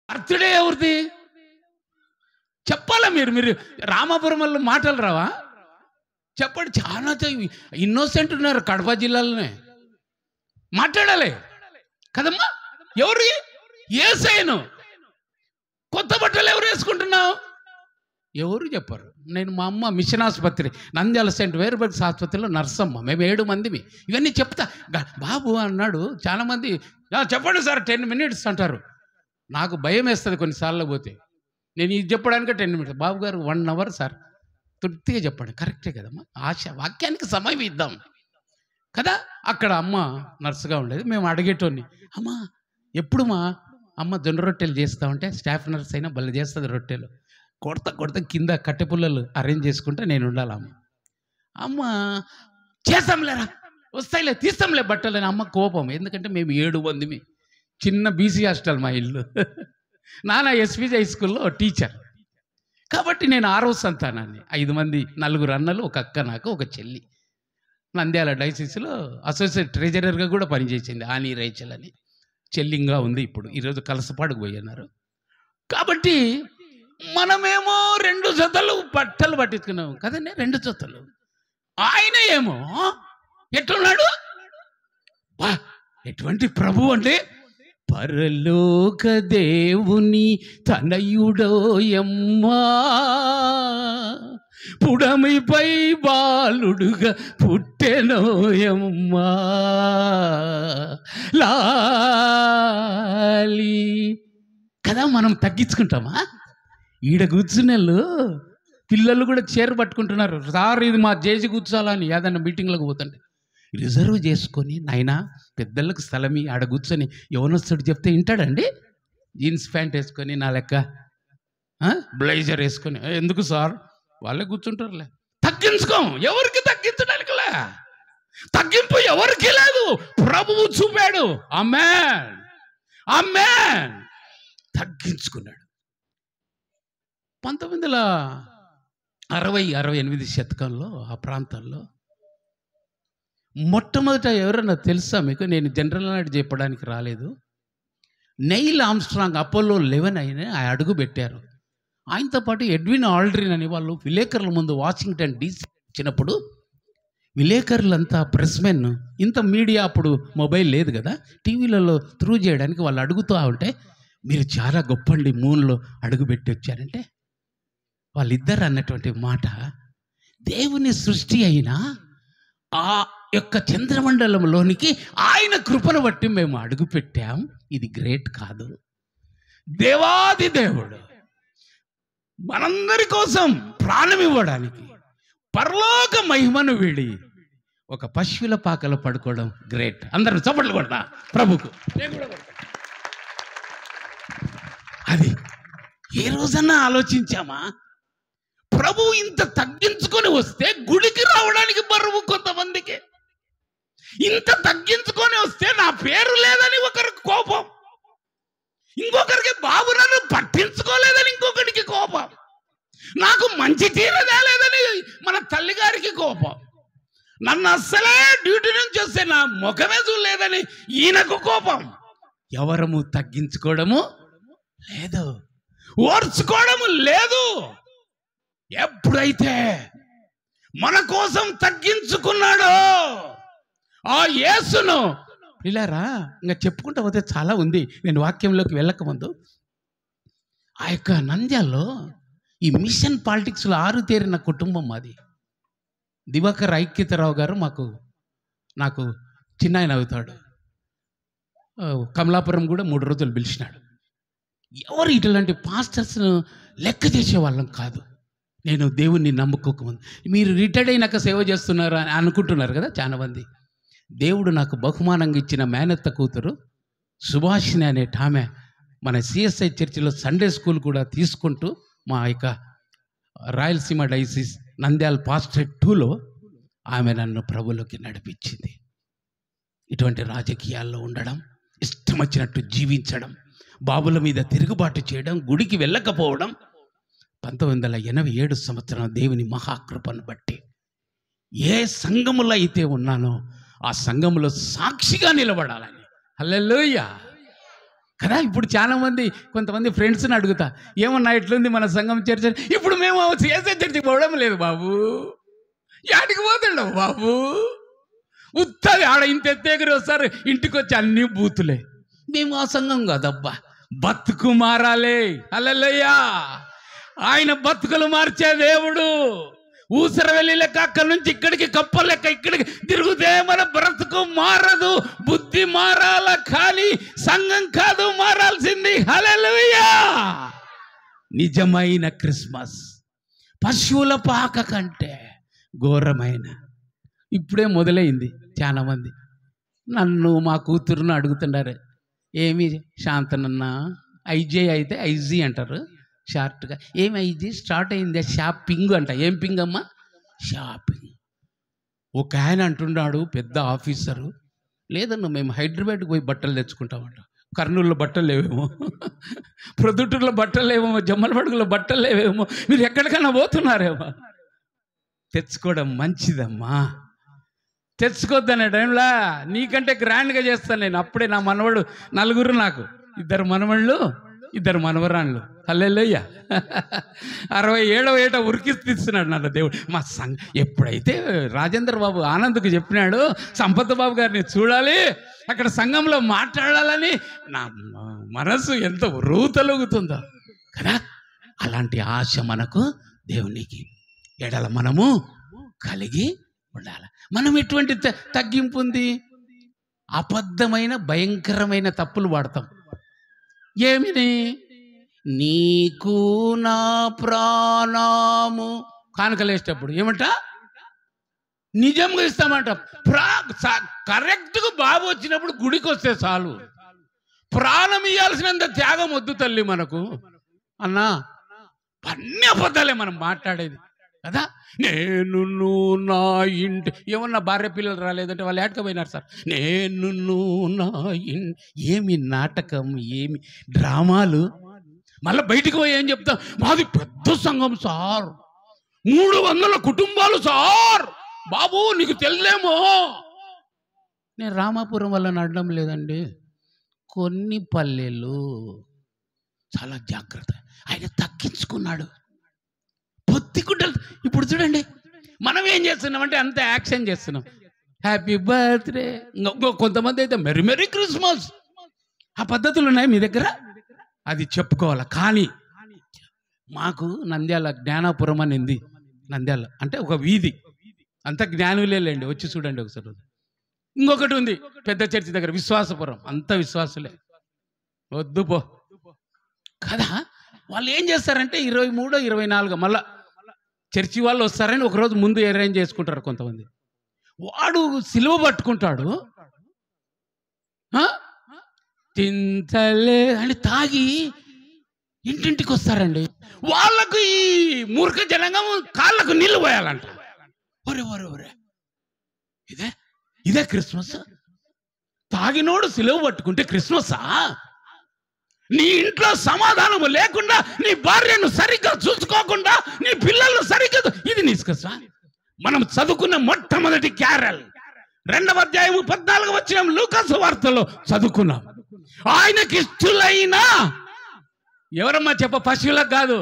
Birthday ఎవరిది చెప్పాలా? మీరు రామాపురం వల్ల మాటలు రావా? చెప్పండి. చాలా ఇన్నోసెంట్ ఉన్నారు కడప జిల్లాలోనే, మాట్లాడాలి కదమ్మా. ఎవరు? యేసయ్యను. కొత్త బట్టలు ఎవరు వేసుకుంటున్నావు? ఎవరు చెప్పారు? నేను మా అమ్మ మిషన్ ఆసుపత్రి నంద్యాల సెయింట్ వేర్బర్గ్స్ ఆసుపత్రిలో నర్సమ్మ, మేము 7 మందిమి. ఇవన్నీ చెప్తా. బాబు అన్నాడు, చాలామంది చెప్పండి సార్ 10 minutes అంటారు. నాకు భయం వేస్తుంది కొన్నిసార్లు పోతే. నేను ఇది చెప్పడానికి 10 minutes, బాబు గారు 1 hour సార్, తృప్తిగా చెప్పండి. కరెక్టే కదమ్మా, ఆశ వాక్యానికి సమయం ఇద్దాం కదా. అక్కడ అమ్మ నర్సుగా ఉండేది. మేము అడిగేటోని, అమ్మ ఎప్పుడు మా అమ్మ జొన్న రొట్టెలు చేస్తామంటే, స్టాఫ్ నర్స్ అయినా భలే చేస్తుంది రొట్టెలు, కొడత కింద కట్టె పుల్లలు అరేంజ్ చేసుకుంటే నేను ఉండాలి. అమ్మ చేస్తాంలేరా, వస్తాయిలే, తీస్తాంలే బట్టలు అని అమ్మ కోపం. ఎందుకంటే మేము 7 మందిమి, చిన్న బీసీ హాస్టల్ మా ఇల్లు. నాన్న ఎస్పీజీ హై స్కూల్లో టీచర్ కాబట్టి నేను 6వ సంతానాన్ని. 5 మంది, 4 అన్నలు, ఒక అక్క, నాకు ఒక చెల్లి. నంద్యాల డైసిస్లో అసోసియేట్ ట్రెజరర్గా కూడా పనిచేసింది ఆని రేచల్ అని. చెల్లింగా ఉంది ఇప్పుడు, ఈరోజు కలసపాడుకు పోయినారు. కాబట్టి మనమేమో 2 జతలు బట్టలు పట్టించుకున్నాం కదండి, 2 జతలు. ఆయన ఏమో ఎట్లున్నాడు, ఎటువంటి ప్రభు అంటే పరలోక దేవుని తనయుడోయమ్మా, పుడమిపై బాలుడుగా పుట్టెనోయమ్మా లాలి కదా. మనం తగ్గించుకుంటామా? ఈడ కూర్చునేళ్ళు పిల్లలు కూడా చీర పట్టుకుంటున్నారు. సార్ ఇది మా జేజీ కూర్చోాలని ఏదన్నా మీటింగ్లకు పోతుంటే రిజర్వ్ చేసుకొని, నాయనా పెద్దలకు స్థలమి ఆడ కూర్చొని యవనస్తుడు చెప్తే వింటాడండి. జీన్స్ ప్యాంట్ వేసుకొని నా లెక్క బ్లేజర్ వేసుకొని, ఎందుకు సార్ వాళ్ళే కూర్చుంటారులే. తగ్గించుకోం, ఎవరికి తగ్గించడానికిలే, తగ్గింపు ఎవరికి లేదు, ప్రభువు చూపాడు. ఆమేన్ ఆమేన్. తగ్గించుకున్నాడు. 1960-68 శతకంలో ఆ ప్రాంతాల్లో మొట్టమొదట ఎవరన్నా తెలుసా మీకు? నేను జనరల్ నాలెడ్జ్ చెప్పడానికి రాలేదు. నెయిల్ ఆమ్స్ట్రాంగ్ అపోలో 11 అయిన అడుగు పెట్టారు. ఆయనతో పాటు ఎడ్విన్ ఆల్డ్రిన్ అని వాళ్ళు విలేకరుల ముందు వాషింగ్టన్ డీసీ వచ్చినప్పుడు, విలేకరులంతా ప్రెస్మెన్, ఇంత మీడియా అప్పుడు మొబైల్ లేదు కదా, టీవీలలో త్రూ చేయడానికి వాళ్ళు అడుగుతూ ఉంటే, మీరు చాలా గొప్పండి మూన్లో అడుగు పెట్టి వచ్చారంటే, వాళ్ళిద్దరు అన్నటువంటి మాట, దేవుని సృష్టి అయినా ఆ యొక్క చంద్రమండలంలోనికి ఆయన కృపను బట్టి మేము అడుగు పెట్టాం. ఇది గ్రేట్ కాదు? దేవాది దేవుడు మనందరి కోసం ప్రాణం ఇవ్వడానికి పరలోక మహిమను వీడి ఒక పశువుల పాకలో పడుకోవడం గ్రేట్. అందరూ చప్పట్లు కొడతా ప్రభుకు. అది ఏ రోజన్నా ఆలోచించామా? ప్రభు ఇంత తగ్గించుకొని వస్తే గుడికి రావడానికి బరువు కొంతమందికి, ఇంత తగ్గించుకొని వస్తే నా పేరు లేదని ఒకరికి కోపం, ఇంకొకరికి బాబు నన్ను పట్టించుకోలేదని ఇంకొకరికి కోపం, నాకు మంచి చీర తేలేదని మన తల్లిగారికి కోపం, నన్ను అస్సలే డ్యూటీ నుంచి వస్తే నా ముఖమే చూడలేదని ఈయనకు కోపం. ఎవరము తగ్గించుకోవడము లేదు, ఓర్చుకోవడము లేదు. ఎప్పుడైతే మన కోసం తగ్గించుకున్నాడో ఆ యేసును, పిల్లారా ఇంకా చెప్పుకుంటా పోతే చాలా ఉంది. నేను వాక్యంలోకి వెళ్ళకముందు, ఆ యొక్క నంద్యాల్లో ఈ మిషన్ పాలిటిక్స్లో ఆరుతేరిన కుటుంబం మాది. దివాకర్ ఐక్యతరావు గారు నాకు చిన్న ఆయన అవుతాడు. కమలాపురం కూడా 3 రోజులు పిలిచినాడు. ఎవరు ఇట్లాంటి పాస్టర్స్ను లెక్క చేసేవాళ్ళం కాదు. నేను దేవుణ్ణి నమ్ముకోకముందు, మీరు రిటైర్డ్ అయినాక సేవ చేస్తున్నారు అని అనుకుంటున్నారు కదా చాలామంది. దేవుడు నాకు బహుమానంగా ఇచ్చిన మేనత్త కూతురు సుభాషిణి అనేట ఆమె మన సిఎస్ఐ చర్చిలో సండే స్కూల్ కూడా తీసుకుంటూ మా యొక్క రాయలసీమ డైసిస్ నంద్యాల పాస్టరేట్ 2లో ఆమె నన్ను ప్రభులోకి నడిపించింది. ఇటువంటి రాజకీయాల్లో ఉండడం, ఇష్టం వచ్చినట్టు జీవించడం, బాబుల మీద తిరుగుబాటు చేయడం, గుడికి వెళ్ళకపోవడం, 1987 సంవత్సరం దేవుని మహాకృపను బట్టి ఏ సంఘములో అయితే ఉన్నానో ఆ సంఘములో సాక్షిగా నిలబడాలని. హల్లెలూయా. కదా. ఇప్పుడు చాలామంది కొంతమంది ఫ్రెండ్స్ని అడుగుతా, ఏమన్నా ఇట్లుంది మన సంఘం చర్చ. ఇప్పుడు మేము చేసే చర్చకి పోవడం లేదు బాబు. యాడికి పోతుండవు బాబు, ఉత్తది ఆడ ఇంత ఎత్తేగరి వస్తారు, ఇంటికి వచ్చి అన్ని బూతులే. మేము ఆ సంఘం కాదబ్బా, బతుకు మారాలి. హల్లెలూయా. ఆయన బతుకులు మార్చే దేవుడు. ఊసర వెళ్ళి లెక్క అక్కడి నుంచి ఇక్కడికి, కప్ప లెక్క ఇక్కడికి తిరుగుతే మన బ్రతుకు మారదు. బుద్ధి మారాల, కానీ సంఘం కాదు మారాల్సింది. హల్లెలూయా. నిజమైన క్రిస్మస్ పశువుల పాక కంటే ఘోరమైన. ఇప్పుడే మొదలైంది. చాలా మంది నన్ను, మా కూతురును అడుగుతున్నారు, ఏమి శాంతనన్న ఐజే అయితే ఐజీ అంటారు షార్ట్గా, ఏమి ఐజీ స్టార్ట్ అయింది షాపింగ్ అంట. ఏం పింగ్ అమ్మా? షాపింగ్. ఒక ఆయన అంటున్నాడు, పెద్ద ఆఫీసరు, లేదన్నా మేము హైదరాబాద్కి పోయి బట్టలు తెచ్చుకుంటామంట. కర్నూలులో బట్టలు లేవేమో, ప్రొద్దుటూరులో బట్టలు లేవేమో, జమ్మలమడుగులో బట్టలు లేవేమో, మీరు ఎక్కడికైనా పోతున్నారేమో. తెచ్చుకోవడం మంచిదమ్మా, తెచ్చుకోవద్దనే టైంలో నీకంటే గ్రాండ్గా చేస్తాను నేను. అప్పుడే నా మనవడు నలుగురు, నాకు 2 మనవళ్ళు 2 మనవరాళ్ళు. హల్లెలూయా. 67వ ఏట ఉరికిస్తున్నాడు నన్ను దేవుడు. మా సంఘ ఎప్పుడైతే రాజేంద్ర బాబు ఆనంద్కు చెప్పినాడు, సంపత్ బాబు గారిని చూడాలి, అక్కడ సంఘంలో మాట్లాడాలని, నా మనసు ఎంత ఉరుతలుగుతుందో కదా. అలాంటి ఆశ మనకు దేవునికి ఎడల మనము కలిగి ఉండాలి. మనం ఎటువంటి తగ్గింపు ఉంది? అబద్ధమైన భయంకరమైన తప్పులు వాడతాం. ఏమిని? నీకు నా ప్రాణము కానుకలేసేటప్పుడు ఏమంట? నిజంగా ఇస్తామంట. కరెక్ట్గా బాబు వచ్చినప్పుడు గుడికి వస్తే చాలు. ప్రాణం ఇవ్వాల్సినంత త్యాగం వద్దు తల్లి మనకు అన్నా. అన్ని అబద్ధాలే మనం మాట్లాడేది కదా. నేను నా ఇంటి, ఏమన్నా భార్య పిల్లలు రాలేదంటే వాళ్ళు ఏడకపోయినారు సార్. నేను నా ఇంటి. ఏమి నాటకం, ఏమి డ్రామాలు. మళ్ళీ బయటికి పోయి ఏం చెప్తాం? మాది పెద్ద సంఘం సార్, 300 కుటుంబాలు సార్. బాబు నీకు తెలియలేమో. నేను రామాపురం వల్ల నడడం లేదండి, కొన్ని పల్లెలు. చాలా జాగ్రత్త. ఆయన తగ్గించుకున్నాడు. పొత్తికుంటలు. ఇప్పుడు చూడండి మనం ఏం చేస్తున్నామంటే అంత యాక్షన్ చేస్తున్నాం. హ్యాపీ బర్త్డే, కొంతమంది అయితే మెరీ మెరీ క్రిస్మస్. ఆ పద్ధతులు ఉన్నాయి మీ దగ్గర, అది చెప్పుకోవాలి. కానీ మాకు నంద్యాల జ్ఞానాపురం అని ఉంది. నంద్యాల అంటే ఒక వీధి, అంత జ్ఞానులేండి, వచ్చి చూడండి ఒకసారి. ఇంకొకటి ఉంది పెద్ద చర్చి దగ్గర, విశ్వాసపురం, అంత విశ్వాసులే. వద్దు పో కదా. వాళ్ళు ఏం చేస్తారంటే 23, 24 మళ్ళా చర్చి వాళ్ళు వస్తారని ఒకరోజు ముందు అరేంజ్ చేసుకుంటారు కొంతమంది. వాడు సిలువ పట్టుకుంటాడు, తింతలే అని తాగి ఇంటింటికి వస్తారండి. వాళ్ళకు ఈ మూర్ఖ జనాంగం కాళ్ళకు నీళ్లు పోయాలంట. ఒరే ఒరే ఒరే, ఇదే క్రిస్మస్? తాగినోడు సిలువ పట్టుకుంటే క్రిస్మసా? నీ ఇంట్లో సమాధానము లేకుండా, నీ భార్యను సరిగ్గా చూసుకోకుండా, నీ పిల్లలను సరిగ్గా, ఇది నిష్కర్ష. మనం చదువుకున్న మొట్టమొదటి క్యారల్ 2వ అధ్యాయము 14వ వచనం లూకాసు వార్తలో చదువుకున్నాం. ఆయనకి ఇష్టలైన ఎవరమ్మా చెప్ప? పశువులకు కాదు.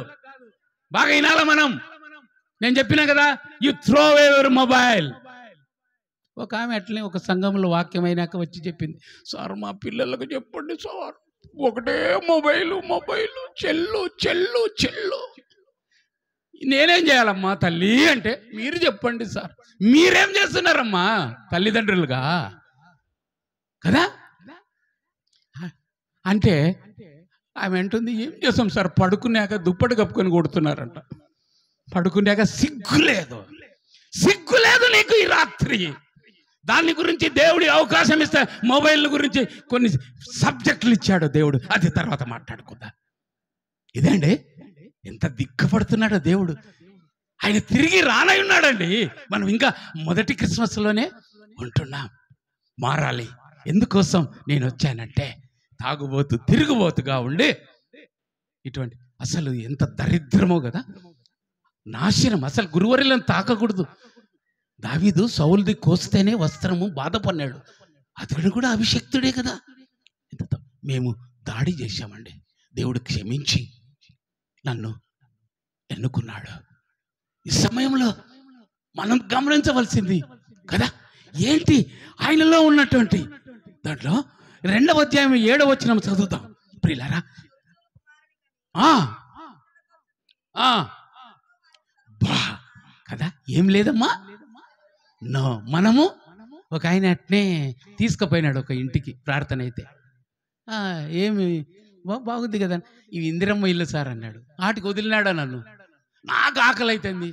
బాగా వినాల మనం. నేను చెప్పినా కదా, you throw away your mobile. ఒక ఆమె అట్లనే ఒక సంఘంలో వాక్యం అయినాక వచ్చి చెప్పింది, సార్ మా పిల్లలకు చెప్పండి సార్, ఒకటే మొబైలు చెల్లు చెల్లు చెల్లు. నేనేం చేయాలమ్మా తల్లి అంటే, మీరు చెప్పండి సార్. మీరేం చేస్తున్నారమ్మా తల్లిదండ్రులుగా కదా అంటే. ఆమె అంటుంది, ఏం చేస్తాం సార్, పడుకున్నాక దుప్పటి కప్పుకొని కొడుతున్నారంట. పడుకున్నాక సిగ్గులేదు నీకు ఈ రాత్రి. దాని గురించి దేవుడి అవకాశం ఇస్తే, మొబైల్ గురించి కొన్ని సబ్జెక్టులు ఇచ్చాడు దేవుడు, అది తర్వాత మాట్లాడుకుందాం. ఇదండి ఎంత దిక్కుపడుతున్నాడో దేవుడు. ఆయన తిరిగి రానై ఉన్నాడండి. మనం ఇంకా మొదటి క్రిస్మస్లోనే ఉంటున్నాం. మారాలి. ఎందుకోసం నేను వచ్చానంటే, తాగుబోతు తిరుగుబోతుగా ఉండి ఇటువంటి, అసలు ఎంత దరిద్రమో కదా, నాశనం. అసలు గురువరులను తాకకూడదు. దావీదు సౌలుది కోస్తేనే వస్త్రము బాధపడినాడు. అతడు కూడా అభిషక్తుడే కదా. మేము దాడి చేశామండి. దేవుడు క్షమించి నన్ను ఎన్నుకున్నాడు. ఈ సమయంలో మనం గమనించవలసింది కదా ఏంటి, ఆయనలో ఉన్నటువంటి దాంట్లో 2వ అధ్యాయం 7వ వచనం చదువుతాం ప్రియులారా. బా కదా, ఏం లేదమ్మా. నో, మనము ఒక ఆయన అట్నే తీసుకుపోయినాడు ఒక ఇంటికి, ప్రార్థన అయితే ఏమి బాగుంది కదా, ఇవి ఇందిరమ్మ ఇల్లు సార్ అన్నాడు. వాటికి వదిలినాడా నన్ను. నాకు ఆకలి అవుతుంది,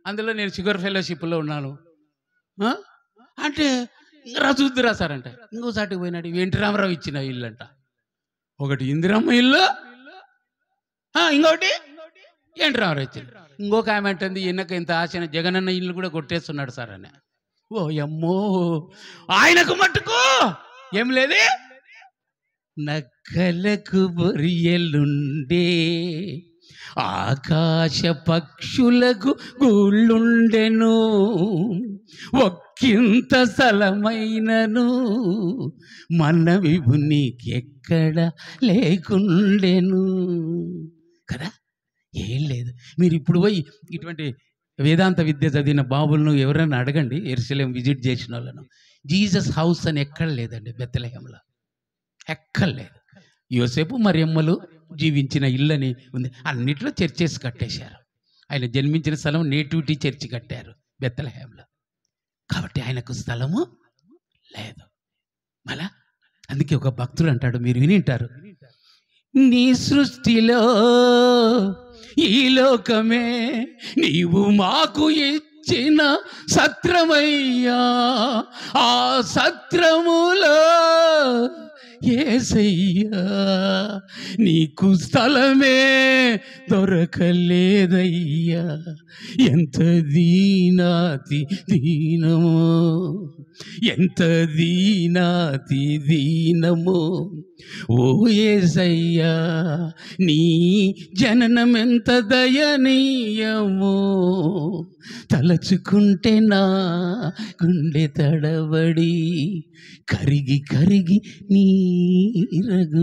అందులో నేను షుగర్ ఫెలోషిప్లో ఉన్నాను అంటే చూద్దురా సార్ అంటే ఇంకోసాటికి పోయినాడు. ఇవి ఎన్టీ రామారావు ఇచ్చిన ఇల్లు అంట. ఒకటి ఇందిరమ్మ ఇల్లు, ఇంకొకటి ఎన్టీ రామారావు ఇచ్చింది. ఇంకొక ఆమె అంటుంది ఈయనకు ఇంత ఆశ, జగనన్న ఇల్లు కూడా కొట్టేస్తున్నాడు సార్ అని. ఓ అమ్మో, ఆయనకు మట్టుకు ఏం లేదే. నక్కలకు బొరియలుండే, ఆకాశ పక్షులకు గూళ్ళుండెను, ఒక్కింత స్థలమైనను మన విభునికెక్కడ లేకుండెను కదా. ఏం లేదు. మీరు ఇప్పుడు పోయి ఇటువంటి వేదాంత విద్య చదివిన బాబులను ఎవరైనా అడగండి, యెరూషలేం విజిట్ చేసిన వాళ్ళను, జీసస్ హౌస్ అని ఎక్కడ లేదండి బెత్లెహేంలో, ఎక్కడ లేదు. యోసేపు మరియమ్మలు జీవించిన ఇల్లని ఉంది, అన్నిట్లో చర్చెస్ కట్టేశారు. ఆయన జన్మించిన స్థలం నేటివిటీ చర్చి కట్టారు బెత్లెహేంలో. కాబట్టి ఆయనకు స్థలము లేదు. మళ్ళా అందుకే ఒక భక్తుడు అంటాడు, మీరు వినింటారు, నీ సృష్టిలో ఈ లోకమే నీవు మాకు ఇచ్చిన సత్రమయ్యా, ఆ సత్రములో యేసయ్యా నీకు స్థలమే దొరకలేదయ్యా, ఎంత దీనాతి దీనమో, ఎంత దీనాతి దీనమో, ఓ యేసయ్యా నీ జననమెంత దయనీయమో, తలచుకుంటే నా గుండె తడబడి కరిగి కరిగి నీరగుచున్నది.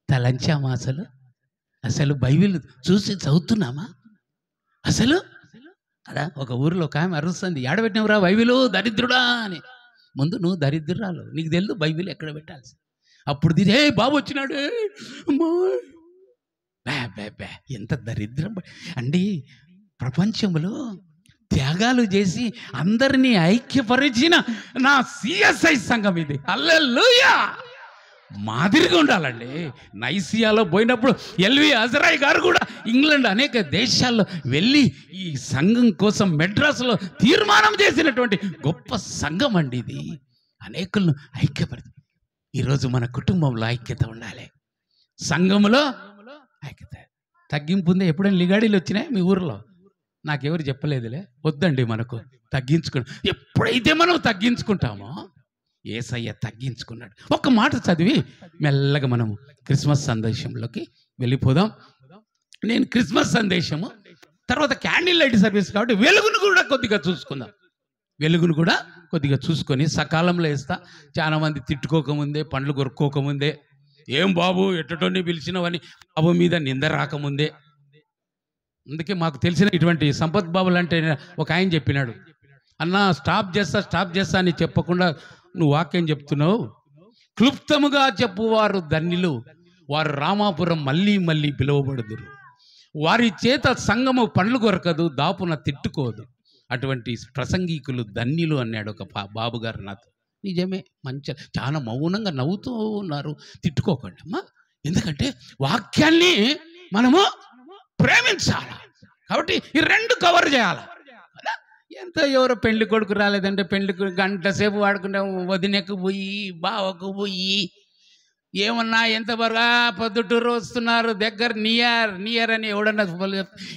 తలంచామా అసలు బైబిల్ చూసి చదువుతున్నామా అసలు కదా. ఒక ఊరిలో ఒక ఆమె అరుస్తుంది, ఏడబెట్టినవురా బైబిలు దరిద్రుడా అని. ముందు నువ్వు దరిద్రురాలు, నీకు తెలుసు బైబిల్ ఎక్కడ పెట్టాల్సి. అప్పుడు దిదే బాబు వచ్చినాడు, ఎంత దరిద్రం అండి. ప్రపంచంలో త్యాగాలు చేసి అందరినీ ఐక్యపరిచిన నా సిఎస్ఐ సంఘం ఇది. హల్లెలూయా. మాదిరిగా ఉండాలండి. నైసియాలో పోయినప్పుడు ఎల్వి అజరాయ్ గారు కూడా ఇంగ్లాండ్ అనేక దేశాల్లో వెళ్ళి ఈ సంఘం కోసం మెడ్రాస్లో తీర్మానం చేసినటువంటి గొప్ప సంఘం అండి ఇది. అనేకులను ఐక్యపరిచి, ఈరోజు మన కుటుంబంలో ఐక్యత ఉండాలి, సంఘంలో ఐక్యత. తగ్గింపు ఉందే. ఎప్పుడైనా లిగాడీలు వచ్చినాయి మీ ఊర్లో? నాకెవరు చెప్పలేదులే. వద్దండి, మనకు తగ్గించుకుని ఎప్పుడైతే మనం తగ్గించుకుంటామో యేసయ్య తగ్గించుకున్నాడు. ఒక్క మాట చదివి మెల్లగా మనము క్రిస్మస్ సందేశంలోకి వెళ్ళిపోదాం. నేను క్రిస్మస్ సందేశము తర్వాత క్యాండిల్ లైట్ సర్వీస్ కాబట్టి వెలుగును కూడా కొద్దిగా చూసుకుందాం. వెలుగును కూడా కొద్దిగా చూసుకొని సకాలంలో వేస్తా. చాలా మంది తిట్టుకోకముందే, పండ్లు కొరుక్కోకముందే, ఏం బాబు ఎట్టటోని పిలిచినవని బాబు మీద నింద రాకముందే. అందుకే మాకు తెలిసిన ఇటువంటి సంపత్ బాబులు అంటే ఒక ఆయన చెప్పినాడు, అన్న స్టాప్ చేస్తా అని చెప్పకుండా నువ్వు వాక్యం చెప్తున్నావు. క్లుప్తముగా చెప్పువారు ధన్యులు, వారు రామాపురం మళ్ళీ మళ్ళీ పిలువబడుదురు. వారి చేత సంఘము పండ్లు కొరకదు, దాపున తిట్టుకోదు. అటువంటి ప్రసంగికులు ధన్యులు అన్నాడు ఒక బాబు గారు నాతో. నిజమే, మంచి చాలా మౌనంగా నవ్వుతూ ఉన్నారు. తిట్టుకోకండి అమ్మా, ఎందుకంటే వాక్యాన్ని మనము ప్రేమించాలి. కాబట్టి ఈ రెండు కవర్ చేయాలి. ఎంత ఎవరో పెళ్లి కొడుకు రాలేదంటే పెళ్లి గంట సేపు వాడుకుంటే వదినకు పోయి బావకు పోయి ఏమన్నా ఎంతవరకు పొద్దుటూరు వస్తున్నారు దగ్గర నియర్ అని ఎవడన్నా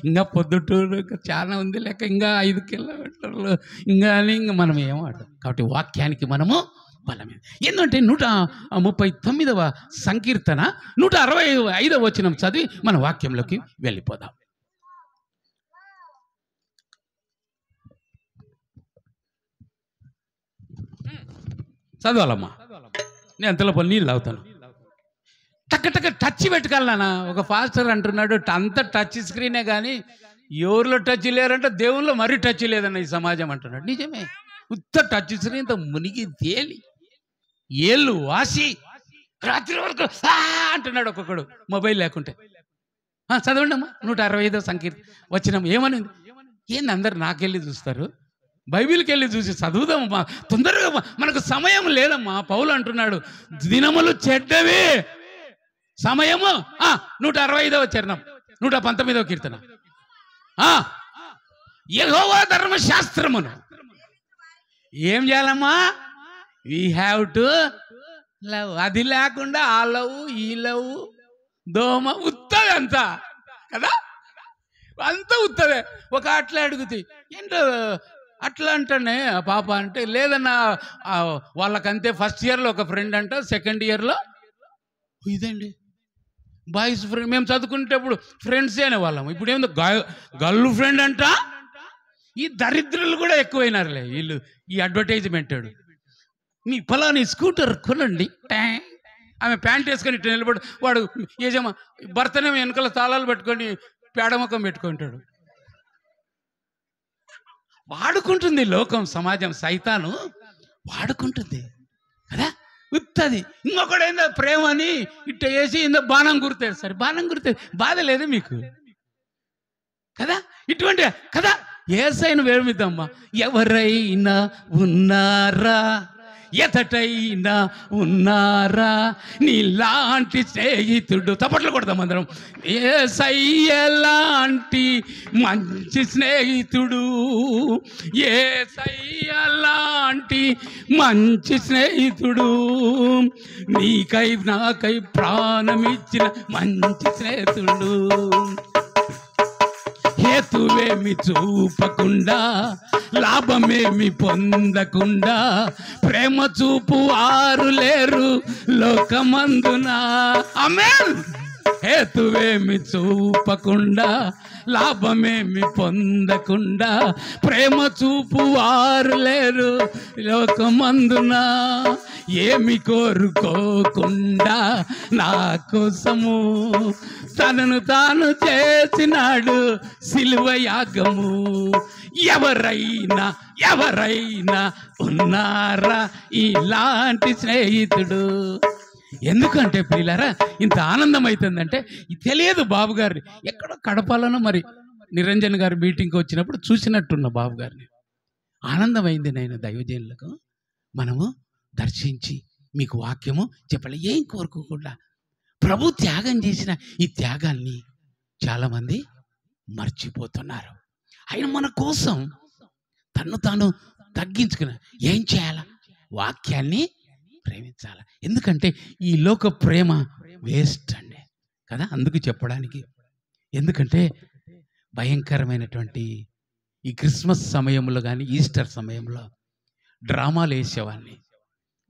ఇంకా పొద్దుటూరు చాలా ఉంది లేక ఇంకా 5 కిలోమీటర్లు ఇంకా అని ఇంకా మనం ఏమాడతాం. కాబట్టి వాక్యానికి మనము బలమే. ఎందుకంటే 139వ సంకీర్తన 165వ వచనం చదివి మన వాక్యంలోకి వెళ్ళిపోదాం. చదవాలమ్మా, నేను అంతలో నీళ్ళు తాగుతాను. టక్ టచ్ పెట్టుకోవాలన్నా. ఒక ఫాస్టర్ అంటున్నాడు, అంత టచ్ స్క్రీనే కానీ ఎవరిలో టచ్ లేరంటే దేవుల్లో మరీ టచ్ లేదన్న ఈ సమాజం అంటున్నాడు. నిజమే, ఉత్త టచ్ స్క్రీన్తో మునిగి తేలి ఏళ్ళు వాసి రాత్రి వరకు అంటున్నాడు ఒక్కొక్కడు మొబైల్ లేకుంటే. చదవండి అమ్మా 165వ సంకీర్తన వచనం ఏమనింది? ఏంది అందరు నాకెళ్ళి చూస్తారు? బైబిల్కి వెళ్ళి చూసి చదువుదామమ్మా తొందరగా, మనకు సమయం లేదమ్మా. పౌలు అంటున్నాడు దినములు చెడ్డవి, సమయము 165వ చరణం 119వ కీర్తన. యెహోవా ధర్మశాస్త్రమును ఏం చేయాలమ్మా? We have to love. అది లేకుండా ఆ లవ్ ఈ లవ్ దోమ ఉత్తది అంతా కదా, అంతా ఉత్తదే. ఒక అట్లా అడుగుతాయి ఏంటో అట్లా అంటానే పాప అంటే, లేదన్నా వాళ్ళకంతే ఫస్ట్ ఇయర్లో ఒక ఫ్రెండ్ అంట, సెకండ్ ఇయర్లో ఇదండి బాయ్స్ ఫ్రెండ్. మేము చదువుకునేటప్పుడు ఫ్రెండ్సే అనేవాళ్ళం. ఇప్పుడు ఏముందో గర్ల్ ఫ్రెండ్ అంట. ఈ దరిద్రులు కూడా ఎక్కువైనారులే వీళ్ళు. ఈ అడ్వర్టైజ్మెంట్ మీ ఫలాని స్కూటర్ కొనండి, ఆమె ప్యాంట్ వేసుకొని ఇట్లా నిలబడి, వాడు ఏజమా భర్తనే వెనకాల తాళాలు పెట్టుకొని పేడముఖం పెట్టుకుంటాడు. వాడుకుంటుంది లోకం, సమాజం, సైతాను వాడుకుంటుంది కదా, ఉత్తది. ఇంకొకడు ఏందో ప్రేమ అని ఇట్ట వేసి ఏందో బాణం గుర్తాడు. సరే బాణం గుర్తే బాధ లేదు మీకు కదా, ఇటువంటి కదా. యేసయ్యను వేమిద్దామా. ఎవరైనా ఉన్నారా, ఎతటైనా ఉన్నారా నీలాంటి స్నేహితుడు? తప్పట్లు కొడదాం అందరం. యేసయ్య లాంటి మంచి స్నేహితుడు, యేసయ్య లాంటి మంచి స్నేహితుడు, నీకై నాకై ప్రాణమిచ్చిన మంచి స్నేహితుడు. హేతువేమి చూపకుండా లాభమేమి పొందకుండా ప్రేమ చూపు వారు లేరు లోకమందున. ఆమేన్. హేతువేమి చూపకుండా లాభమేమి పొందకుండా ప్రేమ చూపు వారు లేరు లోకమందున. ఏమి కోరుకోకుండా నా కోసము తనను తాను చేసినాడు సిలువ యాగము. ఎవరైనా ఉన్నారా ఇలాంటి స్నేహితుడు? ఎందుకంటే పిల్లరా ఇంత ఆనందం అవుతుందంటే తెలియదు. బాబు గారిని ఎక్కడో కడపాలనో మరి నిరంజన్ గారి మీటింగ్కి వచ్చినప్పుడు చూసినట్టున్న బాబు గారిని. ఆనందమైంది. నేను దైవజనులకు మనము దర్శించి మీకు వాక్యము చెప్పాలి. ఏం కోరుకోకుండా ప్రభు త్యాగం చేసిన ఈ త్యాగాన్ని చాలామంది మర్చిపోతున్నారు. ఆయన మన కోసం తను తాను తగ్గించుకున్న ఏం చేయాలా? వాక్యాన్ని ప్రేమించాల. ఎందుకంటే ఈ లోక ప్రేమ వేస్ట్ అండి కదా, అందుకు చెప్పడానికి. ఎందుకంటే భయంకరమైనటువంటి ఈ క్రిస్మస్ సమయంలో కానీ ఈస్టర్ సమయంలో డ్రామాలు వేసేవాడిని,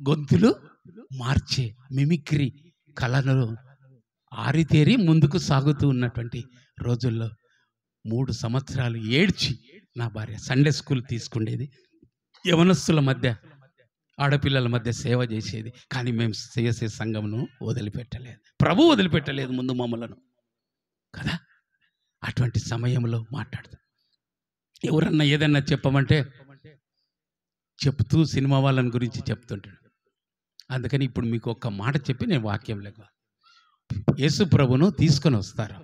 గొంతులు మార్చే మిమిక్రీ కళను ఆరితేరి ముందుకు సాగుతూ ఉన్నటువంటి రోజుల్లో 3 సంవత్సరాలు ఏడ్చి నా భార్య సండే స్కూల్ తీసుకుండేది, యవనస్తుల మధ్య ఆడపిల్లల మధ్య సేవ చేసేది. కానీ మేము చేసే సంఘమును వదిలిపెట్టలేదు, ప్రభు వదిలిపెట్టలేదు ముందు మమ్మలను కదా. అటువంటి సమయంలో మాట్లాడతాం. ఎవరన్నా ఏదన్నా చెప్పమంటే చెప్తూ సినిమా వాళ్ళని గురించి చెప్తుంటాడు. అందుకని ఇప్పుడు మీకు ఒక్క మాట చెప్పి నేను వాక్యం లేక యేసు ప్రభును తీసుకొని వస్తారు.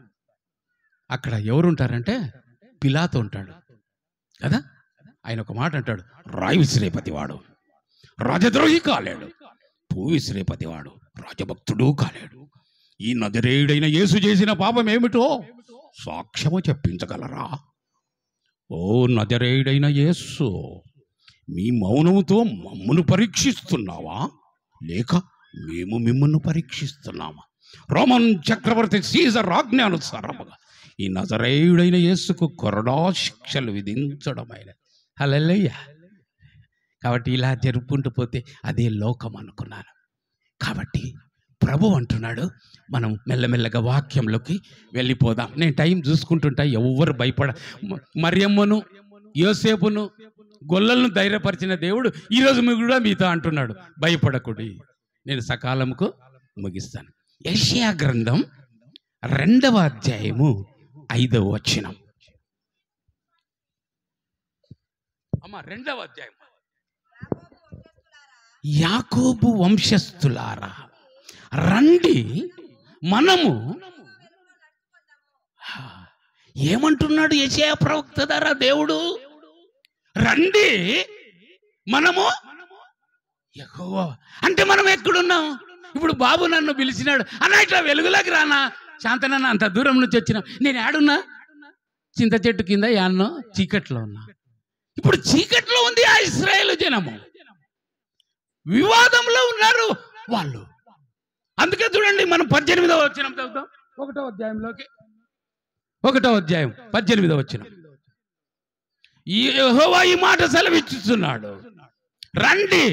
అక్కడ ఎవరుంటారంటే పిలాతు ఉంటాడు కదా. ఆయన ఒక మాట అంటాడు, రాయి విసిరేపతివాడు రాజద్రోహి కాలేడు, పూ విసిరేపతివాడు రాజభక్తుడు కాలేడు. ఈ నజరేయుడైన యేసు చేసిన పాపం ఏమిటో సాక్ష్యము చెప్పించగలరా? ఓ నజరేయుడైన యేసు, మీ మౌనముతో మమ్మను పరీక్షిస్తున్నావా, లేక మేము మిమ్మల్ని పరీక్షిస్తున్నామా? రోమన్ చక్రవర్తి సీజర్ ఆజ్ఞానుసారముగా ఈ నజరేయుడైన యేసుకు కొరడా శిక్షలు విధించడమైన. హల్లెలూయా. కాబట్టి ఇలా జరుపుకుంటూ పోతే అదే లోకం అనుకున్నాను. కాబట్టి ప్రభు అంటున్నాడు మనం మెల్లమెల్లగా వాక్యంలోకి వెళ్ళిపోదాం. నేను టైం చూసుకుంటుంటా, ఎవరు భయపడ. మరియమ్మను యోసేపును గొల్లలను ధైర్యపరిచిన దేవుడు ఈరోజు కూడా మీతో అంటున్నాడు, భయపడకుడి, నేను సకాలంకు ముగిస్తాను. యెషయా గ్రంథం 2వ అధ్యాయము 5వ వచనం. అమ్మా 2వ అధ్యాయం. యాకోబు వంశస్థులారా రండి, మనము ఏమంటున్నాడు యెషయా ప్రవక్త ద్వారా దేవుడు? రండి మనము యెహోవా అంటే మనం ఎక్కడున్నాం? ఇప్పుడు బాబు నన్ను పిలిచినాడు అన్న, ఇట్లా వెలుగులోకి రానా. శాంతనన్న అంత దూరం నుంచి వచ్చినా. నేను ఏడున్నా? చింత చెట్టు కింద యాన్నో చీకట్లో ఉన్నా. ఇప్పుడు చీకట్లో ఉంది ఆ ఇశ్రాయేలు జనము, వివాదంలో ఉన్నారు వాళ్ళు. అందుకే చూడండి, మనం 18వ వచనం చదువుతాం. 1వ అధ్యాయంలోకి 1వ అధ్యాయం 18వ వచనం. యెహోవా ఈ మాట సెలవిస్తున్నాడు, రండి,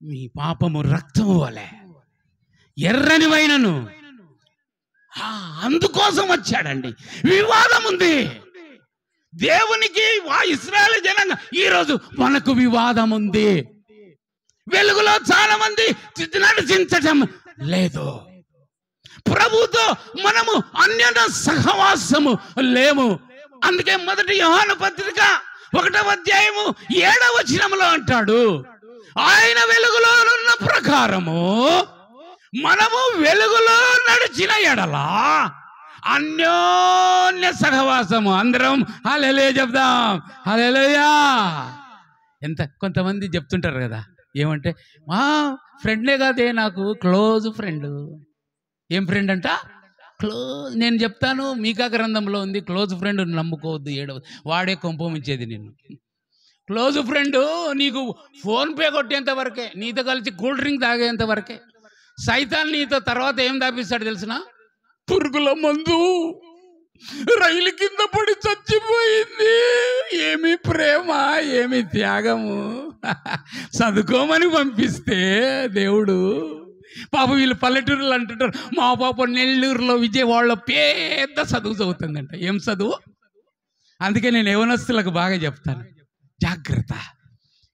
మీ పాపము రక్తము వలె ఎర్రని వైనను. అందుకోసం వచ్చాడండి. వివాదం ఉంది దేవునికి, ఇశ్రాయేలు జనంగా. ఈరోజు మనకు వివాదం ఉంది. వెలుగులో చాలా మంది నడిచించటం లేదు. ప్రభుతో మనము అన్యోన్య సహవాసము లేము. అందుకే మొదటి యోహాను పత్రిక 1వ అధ్యాయము 7వ వచనంలో అంటాడు, ఆయన వెలుగులో ఉన్న ప్రకారము మనము వెలుగులో నడిచిన ఎడలా అన్యోన్య సహవాసము. అందరం హల్లెలూయా చెప్దాం. హల్లెలూయా. కొంతమంది చెప్తుంటారు కదా, ఏమంటే మా ఫ్రెండే కాదే, నాకు క్లోజ్ ఫ్రెండ్. ఏం ఫ్రెండ్ అంట? క్లోజ్. నేను చెప్తాను, మీకా గ్రంథంలో ఉంది, క్లోజ్ ఫ్రెండ్ నమ్ముకోవద్దు, వాడే కొంపమించేది నిన్ను. క్లోజ్ ఫ్రెండ్ నీకు ఫోన్పే కొట్టేంత వరకే, నీతో కలిసి కూల్ డ్రింక్ తాగేంత వరకే. సైతాన్ నీతో తర్వాత ఏం దాపిస్తాడు తెలిసిన? పురుగుల మందు. రైలు కింద పడి చచ్చిపోయింది. ఏమి ప్రేమ, ఏమి త్యాగము. చదువుకోమని పంపిస్తే దేవుడు, పాప వీళ్ళు పల్లెటూరులో అంటుంటారు, మా పాప నెల్లూరులో విజయవాడలో పెద్ద చదువు చదువుతుందంట. ఏం చదువు? అందుకే నేను యవనస్తులకు బాగా చెప్తాను, జాగ్రత్త.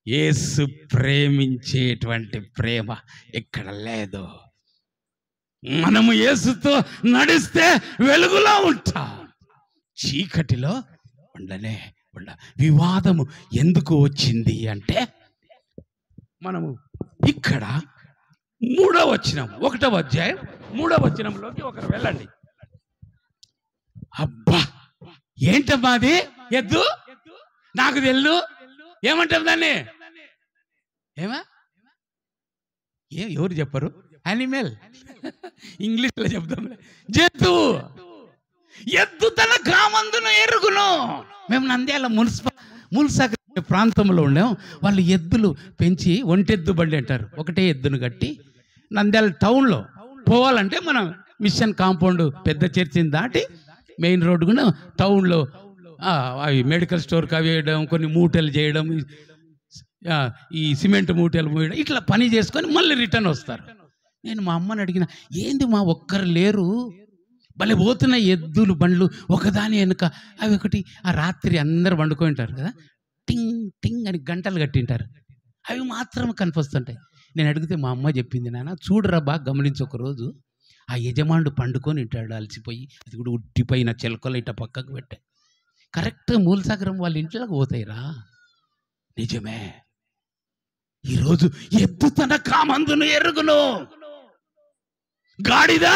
యేసు ప్రేమించేటువంటి ప్రేమ ఇక్కడ లేదు. మనము యేసుతో నడిస్తే వెలుగులో ఉంటాం, చీకటిలో ఉండనే ఉండ. వివాదము ఎందుకు వచ్చింది అంటే, మనము ఇక్కడ 3వ వచనం, 1వ అధ్యాయం 3వ వచనంలోకి ఒకరు వెళ్ళండి. అబ్బా ఏంటమ్మా అది? ఎద్దు నాకు తెల్లు. ఏమంటాం దాన్ని? ఏమా ఎవరు చెప్పరు? యానిమల్. ఇంగ్లీష్లో చెప్తాం, జంతువు. ఎద్దు తన కామందును ఎరుగును. మేము నంద్యాల మున్సాగర్ ప్రాంతంలో ఉండాం. వాళ్ళు ఎద్దులు పెంచి ఒంటెద్దు బండి అంటారు. ఒకటే ఎద్దును కట్టి నంద్యాల టౌన్లో పోవాలంటే మనం మిషన్ కాంపౌండ్ పెద్ద చర్చిని దాటి మెయిన్ రోడ్డు కూడా టౌన్లో అవి మెడికల్ స్టోర్కి అవి వేయడం, కొన్ని మూటలు చేయడం, ఈ సిమెంట్ మూటలు మోయడం, ఇట్లా పని చేసుకొని మళ్ళీ రిటర్న్ వస్తారు. నేను మా అమ్మని అడిగిన, ఏంది మా ఒక్కరు లేరు, భలే పోతున్న ఎద్దులు బండ్లు ఒకదాని వెనుక. అవి ఒకటి ఆ రాత్రి అందరు వండుకొని ఉంటారు కదా, టింగ్ టింగ్ అని గంటలు కట్టింటారు, అవి మాత్రం కనిపిస్తుంటాయి. నేను అడిగితే మా అమ్మ చెప్పింది, నాన్న చూడరా బాగా గమనించి, ఒకరోజు ఆ యజమానుడు పండుకొని ఉంటాడు అలసిపోయి, అది కూడా ఉట్టిపోయిన చిలకలు ఇట్ట పక్కకు పెట్టాయి. కరెక్ట్గా మూలసాగరం వాళ్ళ ఇంట్లోకి పోతాయిరా. నిజమే. ఈరోజు ఎద్దు తన కామందును ఎరుగును. గాడిద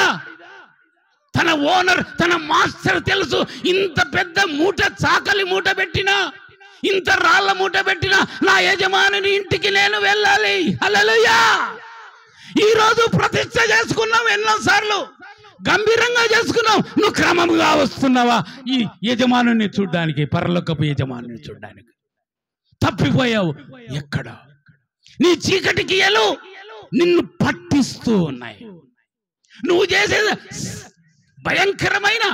తన ఓనర్, తన మాస్టర్ తెలుసు. ఇంత పెద్ద మూట, చాకలి మూట పెట్టినా, ఇంత రాళ్ళ మూట పెట్టినా నా యజమానుని ఇంటికి నేను వెళ్ళాలి. హల్లెలూయా. ఈరోజు ప్రతిష్ఠ చేసుకున్నాం, ఎన్నోసార్లు గంభీరంగా చేసుకున్నాం. నువ్వు క్రమంగా వస్తున్నావా ఈ యజమానుని చూడ్డానికి, పరలోకపు యజమానుని చూడ్డానికి? తప్పిపోయావు. ఎక్కడ నీ చీకటి కియలు నిన్ను పట్టిస్తూ ఉన్నాయి. నువ్వు చేసే భయంకరమైన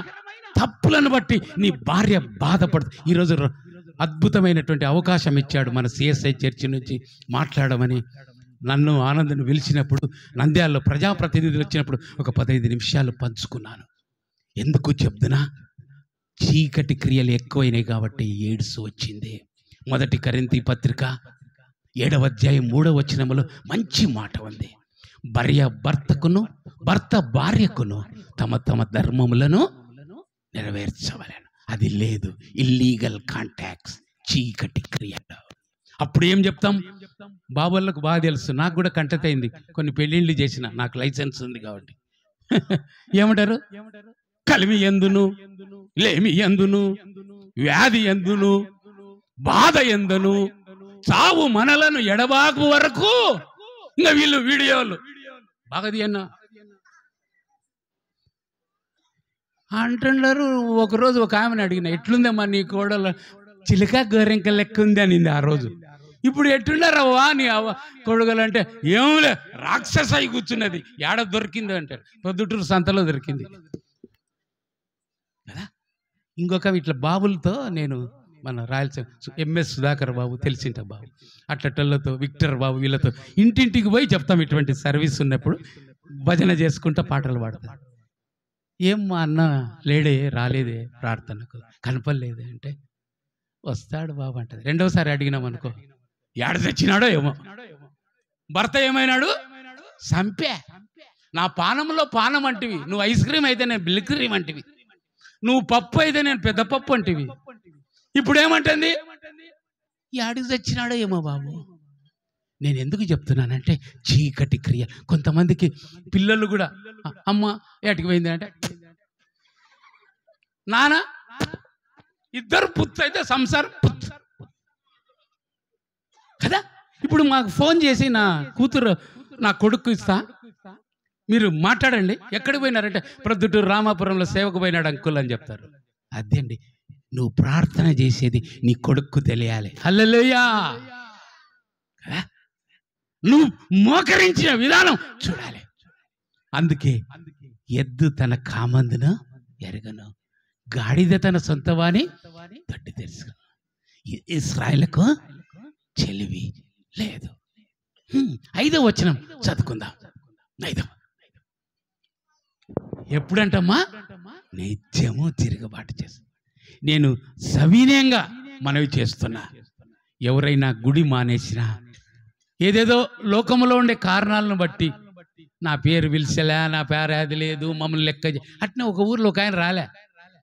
తప్పులను బట్టి నీ భార్య బాధపడుతుంది. ఈరోజు అద్భుతమైనటువంటి అవకాశం ఇచ్చాడు మన సిఎస్ఐ చర్చి నుంచి మాట్లాడమని. నన్ను ఆనందను పిలిచినప్పుడు, నంద్యాలలో ప్రజాప్రతినిధులు వచ్చినప్పుడు ఒక 15 నిమిషాలు పంచుకున్నాను. ఎందుకు చెప్తున్నా? చీకటి క్రియలు ఎక్కువైనాయి కాబట్టి ఎయిడ్స్ వచ్చింది. 1 కొరింథీ పత్రిక 7వ అధ్యాయం 3వ వచనములో మంచి మాట ఉంది. భార్య భర్తకును, భర్త భార్యకును తమ తమ ధర్మములను నెరవేర్చవలెను. అది లేదు, ఇల్లీగల్ కాంటాక్ట్స్, చీకటి క్రియలు. అప్పుడు ఏం చెప్తాం? బాబులకు బాగా తెలుసు, నాకు కూడా కంటతైంది, కొన్ని పెళ్ళిళ్ళు చేసిన, నాకు లైసెన్స్ ఉంది కాబట్టి. ఏమంటారు? కలిమి ఎందును, లేమి ఎందును, వ్యాధి ఎందును, బాధ ఎందును, చావు మనలను ఎడబాకు వరకు. ఇంకా వీళ్ళు వీడియోలు బాగా తీయన్నా అంటున్నారు. ఒకరోజు ఒక ఆమెను అడిగిన, ఎట్లుందమ్మా నీ కోడలు? చిలక గోరెంక లెక్క ఉంది అనింది ఆ రోజు. ఇప్పుడు ఎట్లున్నారవ్వా నీ కొడుగలంటే, ఏములే రాక్షస అయి కూర్చున్నది. ఏడ దొరికింది అంటారు, పొద్దుటూరు సంతలో దొరికింది కదా. ఇంకొక ఇట్లా బాబులతో నేను మన రాయలసీమ ఎంఎస్ సుధాకర్ బాబు, తెలిసింట బాబు, అట్లటోళ్ళతో విక్టర్ బాబు, వీళ్ళతో ఇంటింటికి పోయి చెప్తాం. ఇటువంటి సర్వీస్ ఉన్నప్పుడు భజన చేసుకుంటా పాటలు పాడతాం. ఏం మా అన్న లేడే, రాలేదే, ప్రార్థనకు కనపడలేదే అంటే, వస్తాడు బాబు అంటది. రెండవసారి అడిగినాం అనుకో, ఏడ తెచ్చినాడో ఏమో. భర్త ఏమైనాడు? సంపే. నా పానంలో పానం అంటివి, నువ్వు ఐస్ క్రీమ్ అయితే నేను బిల్ క్రీమ్ అంటివి, నువ్వు పప్పు అయితే నేను పెద్ద పప్పు అంటివి. ఇప్పుడు ఏమంటుంది? ఏడికి తెచ్చినాడో ఏమో బాబు. నేను ఎందుకు చెప్తున్నానంటే, చీకటి క్రియ. కొంతమందికి పిల్లలు కూడా, అమ్మ ఏటికి పోయింది అంటే, నాన్న ఇద్దరు పుత్తు అయితే సంసారం పుత్తు కదా. ఇప్పుడు మాకు ఫోన్ చేసి, నా కూతురు నా కొడుకు ఇస్తా, మీరు మాట్లాడండి, ఎక్కడికి పోయినారంటే, ప్రొద్దుటూరు రామాపురంలో సేవకు పోయినాడు అంకుల్ అని చెప్తారు. అదేండి, నువ్వు ప్రార్థన చేసేది నీ కొడుకు తెలియాలి. హల్లెలూయా. నువ్వు మోకరించిన విధానం చూడాలి. అందుకే ఎద్దు తన కామందును ఎరగను, గాడిద తన సొంత వాని తట్టి తెలుసు. ఇశ్రాయేలుకు చెలివి లేదు. 5వ వచనం చదువుకుందాం. 5వ, ఎప్పుడంటమ్మా? నిత్యము తిరుగుబాటు చేస్తా. నేను సవినయంగా మనవి చేస్తున్నా, ఎవరైనా గుడి మానేసినా, ఏదేదో లోకంలో ఉండే కారణాలను బట్టి, నా పేరు పిలిచలే, నా పేరు అది లేదు, మమ్మల్ని లెక్క అట్నే ఒక ఊర్లో ఒక ఆయన రాలే,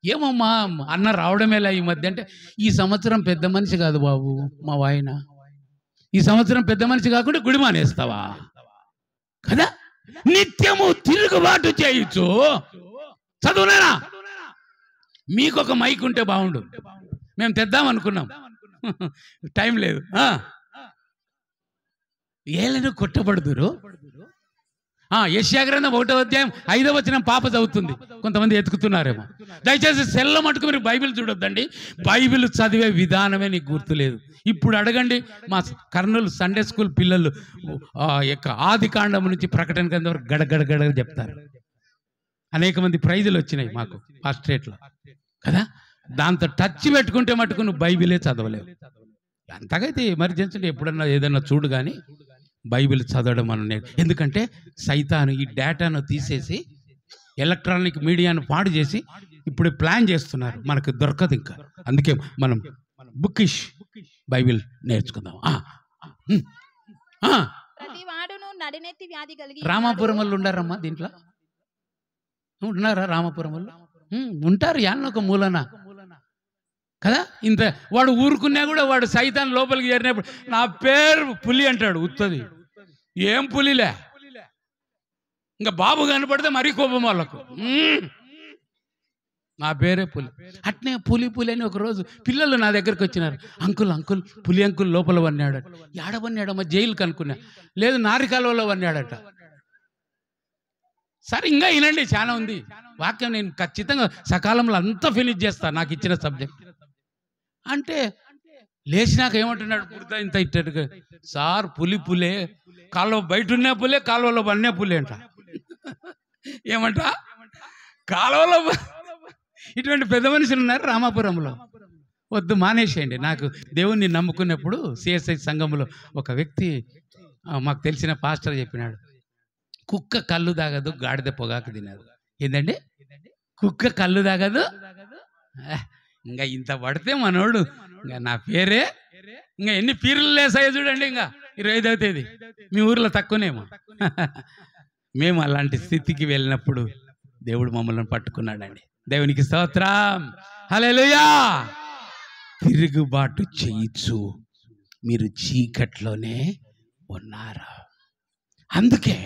ఏమమ్మా అన్న రావడమేలా ఈ మధ్య అంటే, ఈ సంవత్సరం పెద్ద మనిషి కాదు బాబు మా వాయన, ఈ సంవత్సరం పెద్ద మనిషి కాకుండా గుడి మానేస్తావా కదా. నిత్యము తిరుగుబాటు చేయొచ్చు. చదువునా? మీకు ఒక మైక్ ఉంటే బాగుండు, మేము తెద్దాం అనుకున్నాం, టైం లేదు. ఏళ్ళను కొట్టబడుదురు. యెషయా గ్రంథం 1వ అధ్యాయం 5వ వచనం పాప చదువుతుంది, కొంతమంది ఎతుకుతున్నారేమో. దయచేసి సెల్ల మటుకు మీరు బైబిల్ చూడొద్దండి, బైబిల్ చదివే విధానమే నీకు గుర్తులేదు. ఇప్పుడు అడగండి మా కర్నూలు సండే స్కూల్ పిల్లలు, ఆది కాండం నుంచి ప్రకటన గ్రంథం వరకు గడగడ చెప్తారు. అనేక మంది ప్రైజులు వచ్చినాయి మాకు ఫాస్ట్రేట్లో కదా. దాంతో టచ్ పెట్టుకుంటే మటుకు నువ్వు బైబిలే చదవలేవు. అంతకైతే ఎమర్జెన్సీ ఎప్పుడన్నా ఏదన్నా చూడు, కానీ బైబిల్ చదవడం అనే. ఎందుకంటే సైతాను ఈ డేటాను తీసేసి ఎలక్ట్రానిక్ మీడియాను పాడు చేసి ఇప్పుడు ప్లాన్ చేస్తున్నారు, మనకు దొరకదు ఇంకా. అందుకే మనం బుకిష్ బైబిల్ నేర్చుకుందాం. రామాపురం వాళ్ళు ఉండారమ్మా దీంట్లో, ఉన్నారా? రామాపురం వాళ్ళు ఉంటారు, యాన్న ఒక మూలన కదా. ఇంత వాడు ఊరుకున్నా కూడా వాడు సైతాన్ లోపలికి చేరినప్పుడు నా పేరు పులి అంటాడు. ఉత్తది ఏం పులిలే, ఇంకా బాబు కనపడితే మరీ కోపం వాళ్ళకు, నా పేరే పులి. అట్నే పులి పులి అని ఒకరోజు పిల్లలు నా దగ్గరికి వచ్చినారు, అంకుల్ అంకుల్ పులి అంకుల్ లోపల వన్నాడు. ఏడవన్నాడమ్మా? జైలుకి అనుకున్నా. లేదు, నారికాలువలో వన్నాడట. సరే ఇంకా వినండి, చాలా ఉంది వాక్యం, నేను ఖచ్చితంగా సకాలంలో అంతా ఫినిష్ చేస్తాను నాకు ఇచ్చిన సబ్జెక్ట్ అంటే. లేచినాక ఏమంటున్నాడు? పుడతా ఇంత ఇట్టడుగా, సార్ పులి పులే, కాలువ బయట ఉన్న పులే, కాలువలో వన్నే పులి అంట. ఏమంట? కాలువలో ఇటువంటి పెద్ద మనుషులు ఉన్నారు రామాపురంలో. వద్దు, మానేసేయండి. నాకు దేవుణ్ణి నమ్ముకున్నప్పుడు సిఎస్ఐ సంఘంలో ఒక వ్యక్తి, మాకు తెలిసిన పాస్టర్ చెప్పినాడు, కుక్క కళ్ళు తాగదు, గాడిద పొగాకు తినదు. ఏంటంటే కుక్క కళ్ళు తాగదు. ఇంకా ఇంత పడితే మనోడు, ఇంకా నా పేరే, ఇంకా ఎన్ని పీర్లు లేసాయో చూడండి. ఇంకా 25వ తేదీ మీ ఊర్లో తక్కువనేమో. మేము అలాంటి స్థితికి వెళ్ళినప్పుడు దేవుడు మమ్మల్ని పట్టుకున్నాడండి. దేవునికి స్తోత్రం, హల్లెలూయా. తిరుగుబాటు చేయొచ్చు, మీరు చీకట్లోనే ఉన్నారు. అందుకే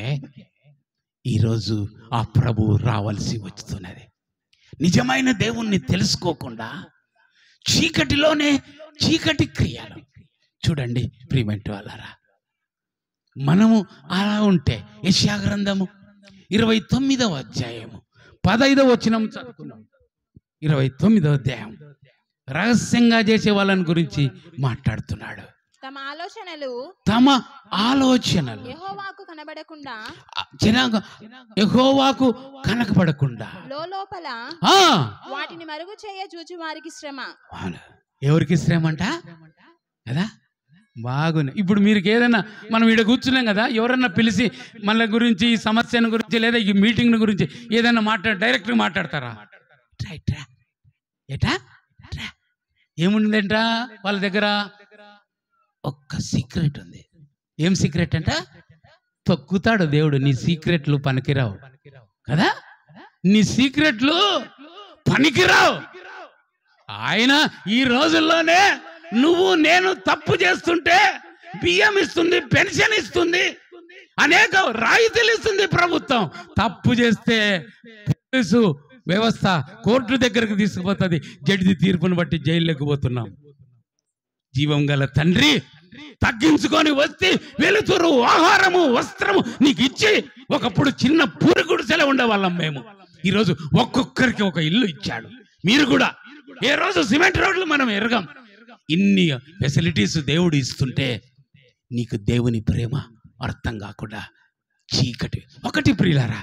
ఈరోజు ఆ ప్రభువు రావాల్సి వస్తున్నది. నిజమైన దేవుణ్ణి తెలుసుకోకుండా చీకటిలోనే చీకటి క్రియలు. చూడండి ప్రియమైన వాళ్ళారా, మనము అలా ఉంటే యెషయా గ్రంథము 29వ అధ్యాయము 15వ వచనం చదువుకున్నాం. 29వ అధ్యాయం రహస్యంగా చేసే వాళ్ళని గురించి మాట్లాడుతున్నాడు. తమ ఆలోచనలు యెహోవాకు కనబడకుండా లోపల వాటిని మరుగు చేయ చూచు వారికి శ్రమ. ఎవరికి శ్రమ అంట కదా? బాగుంది. ఇప్పుడు మీరు ఏదైనా మనం ఇక్కడ కూర్చున్నాం కదా, ఎవరన్నా పిలిచి మన గురించి ఈ సమస్యను గురించి లేదా ఈ మీటింగ్ గురించి ఏదైనా డైరెక్ట్గా మాట్లాడతారా? ఏటా ఏముందంట వాళ్ళ దగ్గర? ఒక్క సీక్రెట్ ఉంది. ఏం సీక్రెట్ అంట? తొక్కుతాడు దేవుడు. నీ సీక్రెట్లు పనికిరావు కదా, నీ సీక్రెట్లు పనికిరావు. ఆయన ఈ రోజుల్లోనే నువ్వు నేను తప్పు చేస్తుంటే బియ్యం ఇస్తుంది, పెన్షన్ ఇస్తుంది, అనేక రాయితీలు ఇస్తుంది ప్రభుత్వం. తప్పు చేస్తే పోలీసు వ్యవస్థ కోర్టు దగ్గరకు తీసుకుపోతుంది. జడ్జి తీర్పును బట్టి జైల్లోకి పోతున్నాం. జీవం గల తండ్రి తగ్గించుకొని వచ్చి వెలుతురు, ఆహారము, వస్త్రము నీకు ఇచ్చి, ఒకప్పుడు చిన్న పూరి గుడిసెలో ఉండేవాళ్ళం మేము. ఈరోజు ఒక్కొక్కరికి ఒక ఇల్లు ఇచ్చాడు. మీరు కూడా ఏ రోజు సిమెంట్ రోడ్లు మనం ఎరగం. ఇన్ని ఫెసిలిటీస్ దేవుడు ఇస్తుంటే నీకు దేవుని ప్రేమ అర్థం కాకుండా చీకటి. ఒకటి ప్రియులారా,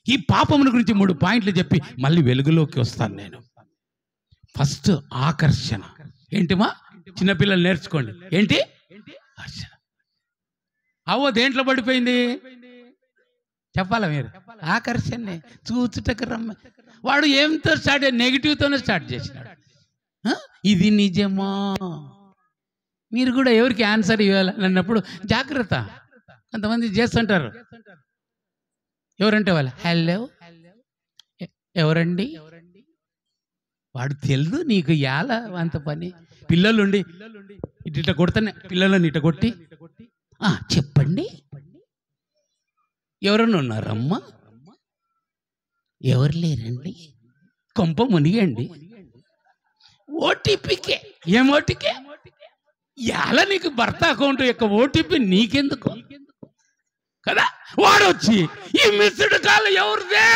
ఈ పాపముల గురించి 3 పాయింట్లు చెప్పి మళ్ళీ వెలుగులోకి వస్తాను నేను. ఫస్ట్ ఆకర్షణ. ఏంటిమా? చిన్నపిల్లలు నేర్చుకోండి. ఏంటి ఆకర్షణ? అవ్వ దేంట్లో పడిపోయింది చెప్పాలా మీరు? ఆకర్షణనే. చూచుటకు రమ్మ. వాడు ఏంతో స్టార్ట్, నెగిటివ్తోనే స్టార్ట్ చేసినాడు. ఇది నిజమా? మీరు కూడా ఎవరికి ఆన్సర్ ఇవ్వాలన్నప్పుడు జాగ్రత్త. కొంతమంది చేస్తుంటారు. ఎవరంటే వాళ్ళు హలో ఎవరండి, వాడు తెలుదు నీకు యాల అంత పని. పిల్లలుండి ఇట్ట కొడతానే, పిల్లలని ఇట్ట కొట్టి చెప్పండి ఎవరన్నా ఉన్నారమ్మా? ఎవరు లేరండి, కొంప మునిగండి. ఓటీపీకే. ఏం ఓటీపీ? యాల నీకు భర్త అకౌంట్ యొక్క ఓటీపీ నీకెందుకు కదా? వాడు వచ్చి ఈ మిస్డ్ కాల్ ఎవరిదే,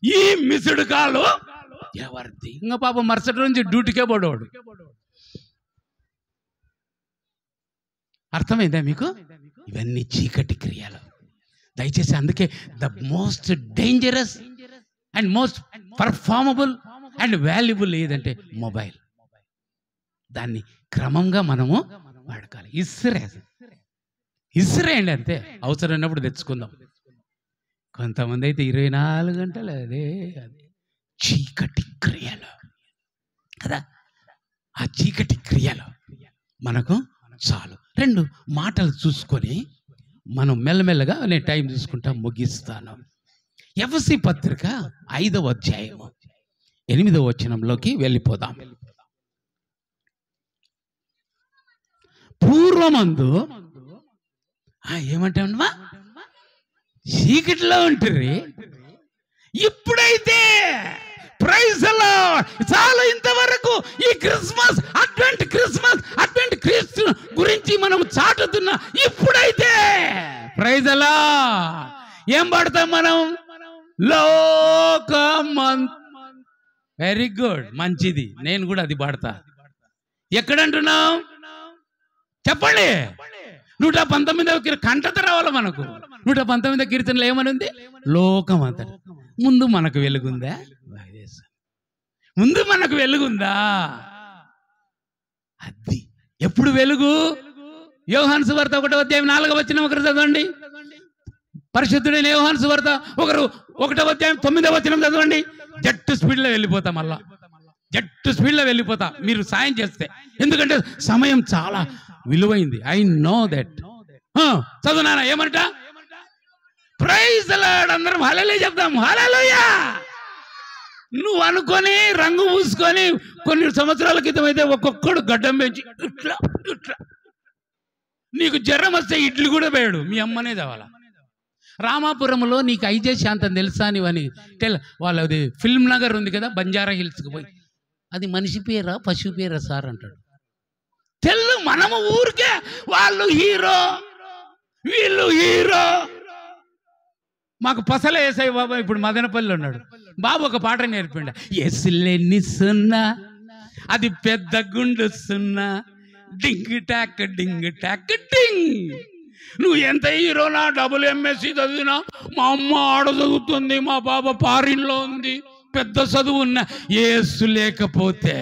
ఈ మిస్డ్ కాల్ ఎవరిది? ఇంకా పాప మరుసటి నుంచి డ్యూటీకే పోడవాడు. అర్థమైందా మీకు? ఇవన్నీ చీకటి క్రియలు. దయచేసి అందుకే the most dangerous and most performable and valuable ఏదంటే మొబైల్. దాన్ని క్రమంగా మనము వాడకాలి. ఇస్రేయండి అంతే, అవసరమైనప్పుడు తెచ్చుకుందాం. కొంతమంది అయితే 24 గంటలు అదే చీకటి క్రియలు కదా. ఆ చీకటి క్రియలు మనకు చాలు. 2 మాటలు చూసుకొని మనం మెల్లమెల్లగా నేను టైం చూసుకుంటా ముగిస్తాను. ఎఫెసీ పత్రిక 5వ అధ్యాయము 8వ వచనంలోకి వెళ్ళిపోదాం. పూర్వమందు ఏమంటామా? చీకటిలో ఉంటుంది. ఇప్పుడైతే ప్రైజ్ ది లార్డ్ చాలా. ఇంతవరకు ఈ క్రిస్మస్ అడ్వెంట్ క్రీస్తు గురించి మనం చాటుతున్నా. ఇప్పుడైతే ప్రైజ్ ది లార్డ్ ఏం పాడతాం మనం? లోకమంత. వెరీ గుడ్, మంచిది. నేను కూడా అది పాడతా. ఎక్కడంటున్నాం చెప్పండి? 119వ కంటత రావాలి మనకు. 119వ కీర్తనలో ఏమని ఉంది? లోకం అంతట. ముందు మనకు వెలుగుందా? ముందు మనకు వెలుగుందా? అది ఎప్పుడు వెలుగు? యోహాను సువార్త 1వ అధ్యాయం 4వ వచనం ఒకరు చదవండి. పరిశుద్ధుడైన యోహాను సువార్త 1వ అధ్యాయం 9వ వచనం చదవండి. జట్టు స్పీడ్లో వెళ్ళిపోతా, మళ్ళా జట్టు స్పీడ్లో వెళ్ళిపోతా మీరు సాయం చేస్తే. ఎందుకంటే సమయం చాలా విలువైంది. I know that. చదువునానా ఏమంట? Praise the lord. అందరం హల్లెలూయా చెప్దాం. హల్లెలూయా. నువ్వు అనుకొని రంగు పూసుకొని కొన్ని సంవత్సరాల క్రితం అయితే ఒక్కొక్కడు గడ్డం పెంచి ఇట్లా ఇట్లా, నీకు జ్వరం వస్తే ఇడ్లు కూడా వేయడు, మీ అమ్మనే కావాలా. రామాపురంలో నీకు ఐజే శాంతం తెలుసా నీవని వాళ్ళది ఫిల్మ్ నగర్ ఉంది కదా, బంజారా హిల్స్కి పోయి, అది మనిషి పేరా పశువు పేరా సార్ అంటాడు. మనము ఊరికే వాళ్ళు హీరో వీళ్ళు హీరో. మాకు పసల ఏసై బాబా ఇప్పుడు మదనపల్లి ఉన్నాడు. బాబు ఒక పాట నేర్పిండ, ఎస్లేని సున్నా అది పెద్ద గుండు సున్నా, డింగ్ టాక్ డింగ్ టాక్ డింగ్. నువ్వు ఎంత హీరోనా, WMSc చదివినా, మా అమ్మ ఆడ చదువుతుంది, మా బాబా ఫారిన్లో ఉంది, పెద్ద చదువు ఉన్న యేసు లేకపోతే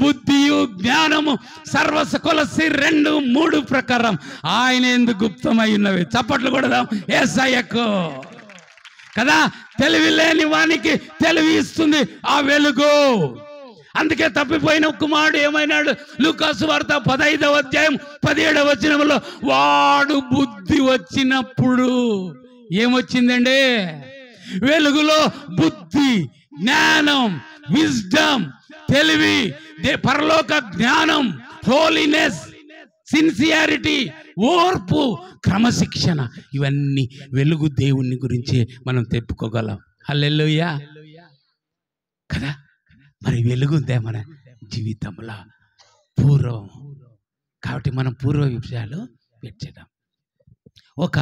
బుద్ధియు జ్ఞానము సర్వసకులసి 2, 3 ప్రకారం ఆయన ఎందుకు గుప్తమై ఉన్నవి. చప్పట్లు కొడదాం యేసయ్యకు కదా. తెలివి లేని వానికి తెలివి ఇస్తుంది ఆ వెలుగు. అందుకే తప్పిపోయిన కుమారుడు ఏమైనాడు? లూకాసు వార్త 15వ అధ్యాయం 17వ వచనంలో, వాడు బుద్ధి వచ్చినప్పుడు ఏమొచ్చిందండి? వెలుగులో బుద్ధి, జ్ఞానం, విజ్డమ్, తెలివి, పరలోక జ్ఞానం, హోలీనెస్, సిన్సియారిటీ, ఓర్పు, క్రమశిక్షణ, ఇవన్నీ వెలుగు దేవుని గురించి మనం తెప్పుకోగలం. హల్లెలూయా కదా. మరి వెలుగు ఉందే మన జీవితంలో పూర్వం. కాబట్టి మనం పూర్వ విషయాలు పెట్టేద్దాం. ఒక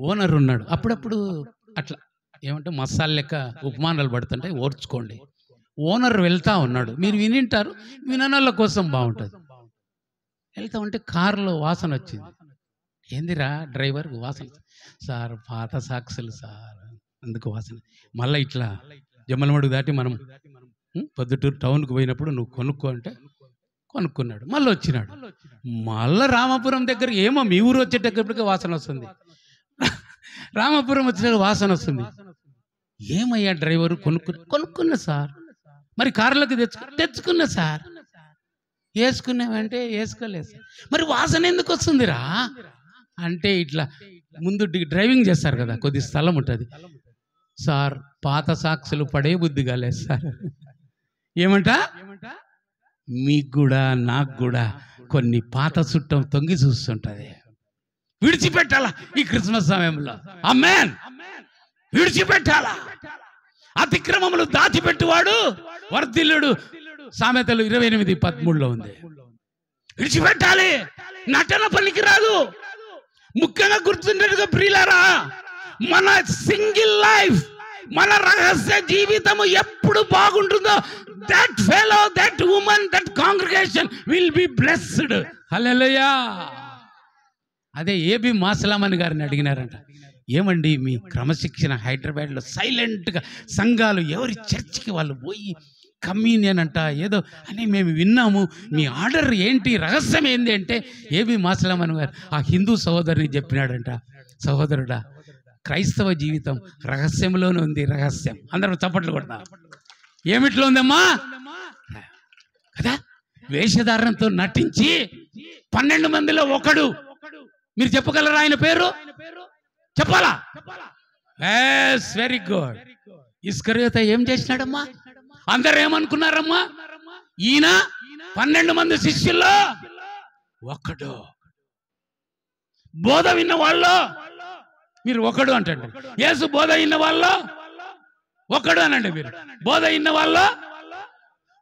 ఓనర్ ఉన్నాడు. అప్పుడప్పుడు అట్లా ఏమంటే మసాలా లెక్క ఉపమానాలు పడుతుంటే ఓర్చుకోండి. ఓనర్ వెళ్తా ఉన్నాడు, మీరు వినింటారు, విననోళ్ళ కోసం బాగుంటుంది. వెళ్తా ఉంటే కారులో వాసన వచ్చింది. ఏందిరా డ్రైవర్ వాసన? సార్ పాత సాక్షులు సార్, అందుకు వాసన. మళ్ళీ ఇట్లా జమ్మలమడుగు దాటి మనం పొద్దుటూరు టౌన్కి పోయినప్పుడు నువ్వు కొనుక్కో అంటే కొనుక్కున్నాడు. మళ్ళీ వచ్చినాడు. మళ్ళీ రామాపురం దగ్గర ఏమో మీ ఊరు వచ్చేటప్పటికే వాసన వస్తుంది. రామాపురం వచ్చిన వాసన వస్తుంది. ఏమయ్యా డ్రైవరు? కొనుక్కున్నా సార్. మరి కారులోకి తెచ్చుకున్నా సార్. వేసుకున్నావంటే వేసుకోలేదు సార్. మరి వాసన ఎందుకు వస్తుందిరా అంటే, ఇట్లా ముందు డ్రైవింగ్ చేస్తారు కదా, కొద్ది స్థలం ఉంటుంది సార్, పాత సాక్షులు పడే బుద్ధి కాలేదు సార్. ఏమంట? మీకు కూడా నాకు కూడా కొన్ని పాత చుట్టం తొంగి చూస్తుంటది. విడిచిపెట్టాలా ఈ క్రిస్మస్ సమయంలో. ఆమేన్. విడిచిపెట్టాలా. అతిక్రమములు దాచిపెట్టువాడు వర్ధిల్లుడు. సామెతలు 28:13 ఉంది. విడిచిపెట్టాలి. నటన పనికిరాదు. ముఖ్యంగా గుర్తుండేట్టుగా ప్రియులారా, మన సింగిల్ లైఫ్, మన రహస్య జీవితము ఎప్పుడు బాగుంటుందో, that fellow, that women, that congregation will be blessed. Hallelujah. అదే ఏబి మాసలామన్ గారిని అడిగినారంట, ఏమండి మీ క్రమశిక్షణ హైదరాబాద్లో సైలెంట్గా సంఘాలు ఎవరి చర్చికి వాళ్ళు పోయి కమ్యూనియన్ అంట ఏదో అని మేము విన్నాము, మీ ఆర్డర్ ఏంటి, రహస్యం ఏంటి అంటే, ఏబి మాసలామన్ గారు ఆ హిందూ సహోదరుని చెప్పినాడంట, సహోదరుడా క్రైస్తవ జీవితం రహస్యంలోనే ఉంది. రహస్యం. అందరూ చప్పట్లు కొడతా. ఏమిట్లో ఉందమ్మా కదా. వేషధారణతో నటించి 12 మందిలో ఒకడు. మీరు చెప్పగలరా ఆయన పేరు? చెప్పాలా? Yes, very good. ఇస్కరియోత ఏం చేసినాడమ్మా? అందరు ఏమనుకున్నారమ్మా? ఈయన 12 మంది శిష్యుల్లో ఒకడు. బోధ విన్న వాళ్ళు మీరు ఒకడు అంటండి. యేసు బోధ విన్న వాళ్ళు ఒకడు అనండి. మీరు బోధ విన్న వాళ్ళు,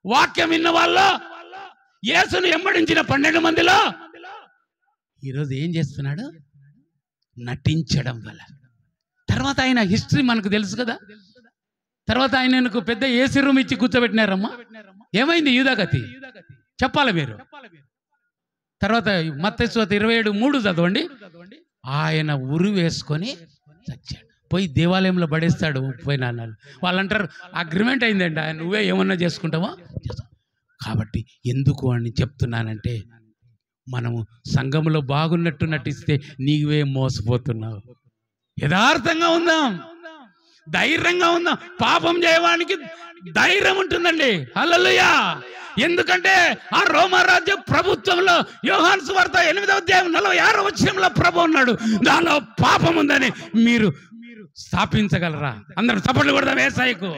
వాక్యం విన్న వాళ్ళు, యేసును వెంబడించిన 12 మందిలో ఈరోజు ఏం చేస్తున్నాడు? నటించడం వల్ల. తర్వాత ఆయన హిస్టరీ మనకు తెలుసు కదా. తర్వాత ఆయనకు పెద్ద ఏసీ రూమ్ ఇచ్చి కూర్చోబెట్టినారమ్మా. ఏమైంది యూదాగతి? చెప్పాలి మీరు. తర్వాత మత్తయి 27:3 చదవండి. ఆయన ఉరి వేసుకొని చచ్చాడు. పోయి దేవాలయంలో పడేస్తాడు 34 నాళ్ళు. వాళ్ళు అంటారు అగ్రిమెంట్ అయిందండి, ఆయన నువ్వే ఏమన్నా చేసుకుంటావో. కాబట్టి ఎందుకు అని చెప్తున్నానంటే, మనము సంఘంలో బాగున్నట్టు నటిస్తే నీవే మోసపోతున్నావు. యథార్థంగా ఉందాం, ధైర్యంగా ఉందాం. పాపం చేయడానికి ధైర్యం ఉంటుందండి. హల్లెలూయా. ఎందుకంటే ఆ రోమరాజ్య ప్రభుత్వంలో యోహాను సువార్త 8వ అధ్యాయం 46వ వచనంలో ప్రభు ఉన్నాడు, దానిలో పాపం ఉందని మీరు స్థాపించగలరా? అందరూ చప్పట్లు కొడదాం యేసయ్యకు.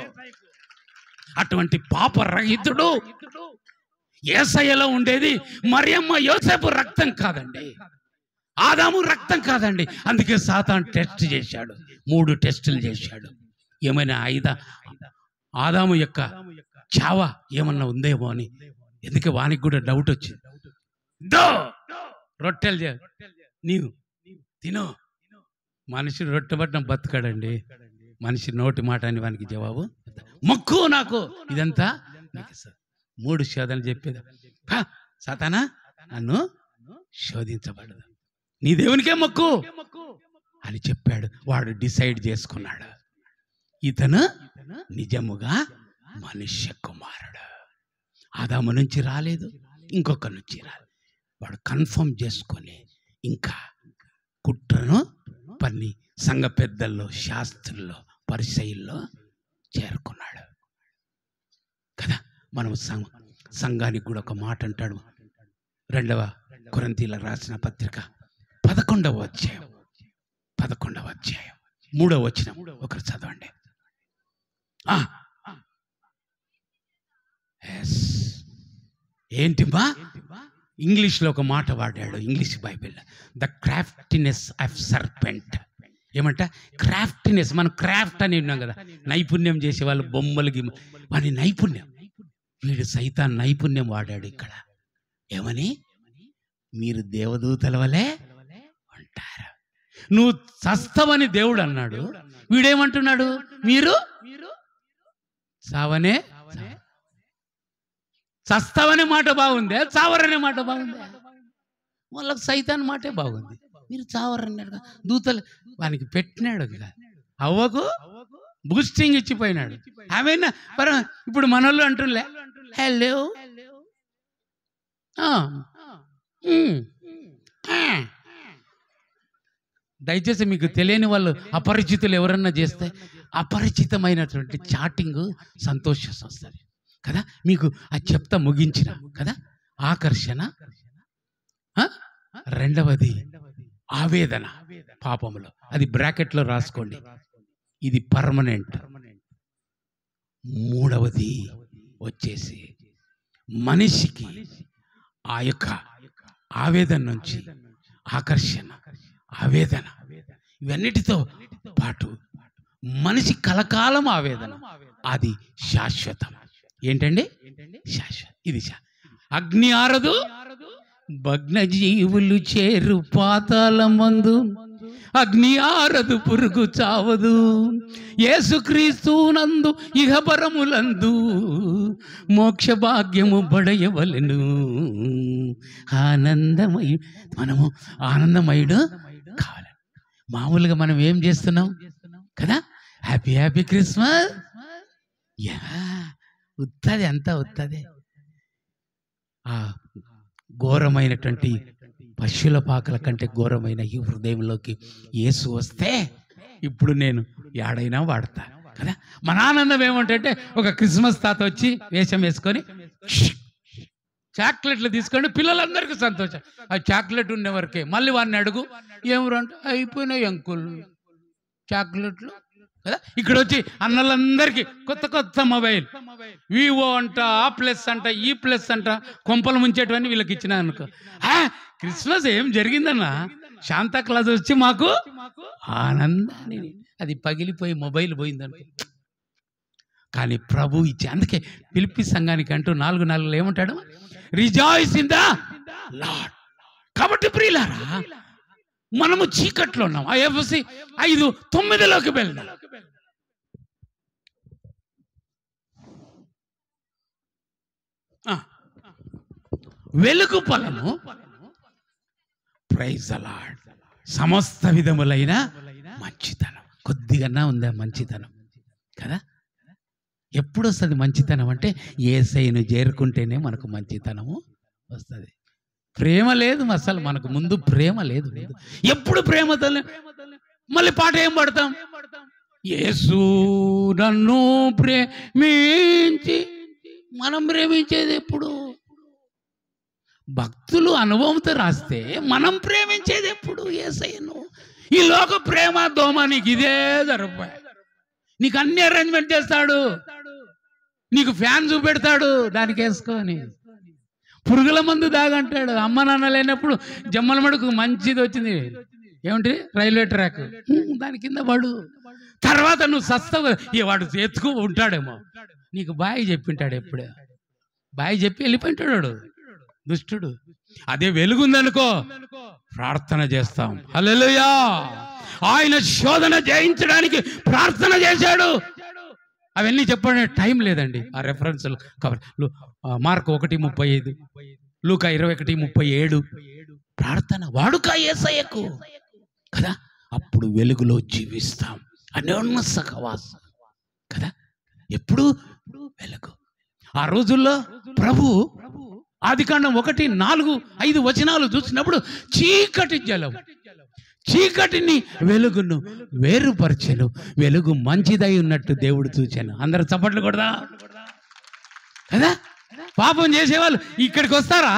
అటువంటి పాపరహితుడు యేసయ్యలో ఉండేది మరియమ్మ యోసేపు రక్తం కాదండి, ఆదాము రక్తం కాదండి. అందుకే సాతాను టెస్ట్ చేశాడు, 3 టెస్టులు చేశాడు. ఏమైనా ఆదాము యొక్క చావ ఏమన్నా ఉందేమో అని. ఎందుకే వానికి కూడా డౌట్ వచ్చింది. రొట్టెలు నీవు తిను. మనిషి రొట్టె పట్టడం బతకాడండి. మనిషి నోటి మాట అని వానికి జవాబు, మొక్కు నాకు, ఇదంతా 3 శోధనలు చెప్పేది. సాతానా నన్ను శోధించబడదు, నీ దేవునికే మొక్కు అని చెప్పాడు. వాడు డిసైడ్ చేసుకున్నాడు, ఇతను నిజముగా మనుష్య కుమారుడు. ఆదాము నుంచి రాలేదు, ఇంకొక నుంచి రాలేదు. వాడు కన్ఫర్మ్ చేసుకొని ఇంకా కుట్రను పన్ని సంఘ పెద్దల్లో, శాస్త్రుల్లో, పరిసయ్యుల్లో చేరుకున్నాడు కదా. మనం సంఘానికి కూడా ఒక మాట అంటాడు. 2వ కొరింథీయుల రాసిన పత్రిక 11వ అధ్యాయం 3వ వచనం ఒకరు చదవండి. ఏంటిమా? ఇంగ్లీష్లో ఒక మాట వాడాడు, English bible, the craftiness of serpent. ఏమంట? క్రాఫ్టినెస్. మనం క్రాఫ్ట్ అని విన్నాం కదా, నైపుణ్యం చేసే వాళ్ళు, బొమ్మలకి వాని నైపుణ్యం. వీడు సైతాన్ నైపుణ్యం వాడాడు ఇక్కడ. ఏమని? మీరు దేవదూతల వలె ఉంటారు, నువ్వు చస్తవని దేవుడు అన్నాడు. వీడేమంటున్నాడు? మీరు చావనే. చస్తావనే మాట బాగుందే, చావరనే మాట బాగుందే? వాళ్ళకి సైతాన్ మాటే బాగుంది. మీరు చావరన్నాడు. దూతలు వానికి పెట్టినాడు కదా, అవ్వకు బూస్టింగ్ ఇచ్చిపోయినాడు. ఆమెనా ఇప్పుడు మనోళ్ళు అంటుండే హలో దయచేసి మీకు తెలియని వాళ్ళు, అపరిచితులు ఎవరన్నా చేస్తే అపరిచితమైనటువంటి చాటింగ్ సంతోషం వస్తుంది కదా. మీకు అది చెప్తా ముగించిన కదా. ఆకర్షణ, 2వది ఆవేదన పాపములో, అది బ్రాకెట్లో రాసుకోండి, ఇది పర్మనెంట్. 3వది వచ్చేసి మనిషికి ఆ యొక్క ఆవేదన నుంచి, ఆకర్షణ, ఆవేదన, ఇవన్నిటితో పాటు మనిషి కలకాలం ఆవేదన, అది శాశ్వతం. ఏంటండి? శాశ్వతం. ఇది అగ్ని ఆరదు, భగ్న జీవులు చేరు పాతాళమందు, అగ్ని ఆరదు, పురుగు చావదు, యేసుక్రీస్తు నందు ఇహపరములందు మోక్ష భాగ్యము బడయవలెను. ఆనందమయు, మనము ఆనందమయుడు కావాలి. మామూలుగా మనం ఏం చేస్తున్నాం కదా, హ్యాపీ హ్యాపీ క్రిస్మస్, ఉత్తది అంతా ఉత్తదే. ఆ ఘోరమైనటువంటి పశువుల పాకల కంటే ఘోరమైన ఈ హృదయంలోకి యేసు వస్తే ఇప్పుడు నేను యాడైనా వాడతా కదా. మన ఆనందం ఏమంటే, ఒక క్రిస్మస్ తాత వచ్చి వేషం వేసుకొని చాక్లెట్లు తీసుకోండి, పిల్లలందరికీ సంతోషం. ఆ చాక్లెట్ ఉండేవరకే. మళ్ళీ వాడిని అడుగు, ఏమరు అంటే, అయిపోయినాయి అంకుల్ చాక్లెట్లు కదా. ఇక్కడ వచ్చి అన్నలందరికీ కొత్త కొత్త మొబైల్, వివో అంట, ఆ ప్లస్ అంట, ఈ ప్లస్ అంట, కొంపలు ముంచేటివన్నీ వీళ్ళకి ఇచ్చిన అనుకో. క్రిస్మస్ ఏం జరిగిందన్నా, శాంతా క్లాస్ వచ్చి మాకు ఆనందాన్ని, అది పగిలిపోయి మొబైల్ పోయిందనుకో. కానీ ప్రభు ఇచ్చే, అందుకే ఫిలిప్పీ సంఘానికి అంటూ 4:4 ఏమంటాడు? Rejoice in the lord. కాబట్టి ప్రియులారా, మనము చీకట్లో ఉన్నాం. ఎఫ్ఎస్సి 5:9 వెళ్దాం. వెలుగు ఫలము, ప్రైజ్ ద లార్డ్, సమస్త విధములైన మంచితనం. కొద్దిగా ఉందా మంచితనం కదా. ఎప్పుడు వస్తుంది మంచితనం అంటే, యేసయ్యను చేరుకుంటేనే మనకు మంచితనము వస్తుంది. ప్రేమ లేదు అసలు, మనకు ముందు ప్రేమ లేదు. ఎప్పుడు ప్రేమతో మళ్ళీ పాట ఏం పడతాం? యేసు నన్ను ప్రేమించి. మనం ప్రేమించేది ఎప్పుడు? భక్తులు అనుభవంతో రాస్తే మనం ప్రేమించేది ఎప్పుడు? యేసయ్యను. ఈ లోక ప్రేమ దోమ నీకు ఇదే జరపాయి. నీకు అన్ని అరేంజ్మెంట్ చేస్తాడు, నీకు ఫ్యాన్ చూపెడతాడు, దానికి వేసుకొని పురుగుల మందు దాగంటాడు. అమ్మ నాన్న లేనప్పుడు జమ్మల మడుకు మంచిది వచ్చింది, ఏమిటి రైల్వే ట్రాక్, దాని కింద పడు. తర్వాత నువ్వు సస్తావు, వాడు ఎత్తుకు ఉంటాడేమో, నీకు బాయ్ చెప్పింటాడు, ఎప్పుడే బాయ్ చెప్పి వెళ్ళిపోయింటాడు దుష్టుడు. అదే వెలుగుందనుకో ప్రార్థన చేస్తాం. హల్లెలూయా. ఆయన శోధన జయించడానికి ప్రార్థన చేశాడు. అవన్నీ చెప్పడానికి టైం లేదండి. ఆ రెఫరెన్స్లు కవర్. మార్కు 1:35, లూకా 21:37. ప్రార్థన వాడుక యేసయ్యకు కదా. అప్పుడు వెలుగులో జీవిస్తాం. అన్యోన్య సహవాసం కదా. ఎప్పుడు వెలుగు. ఆ రోజుల్లో ప్రభు ఆదికాండం 1:4-5 వచనాలు చూసినప్పుడు చీకటి జలం, చీకటిని వెలుగును వేరుపరచెను, వెలుగు మంచిదై ఉన్నట్టు దేవుడు చూచాను. అందరు చప్పట్లు కొడదా కదా. పాపం చేసేవాళ్ళు ఇక్కడికి వస్తారా?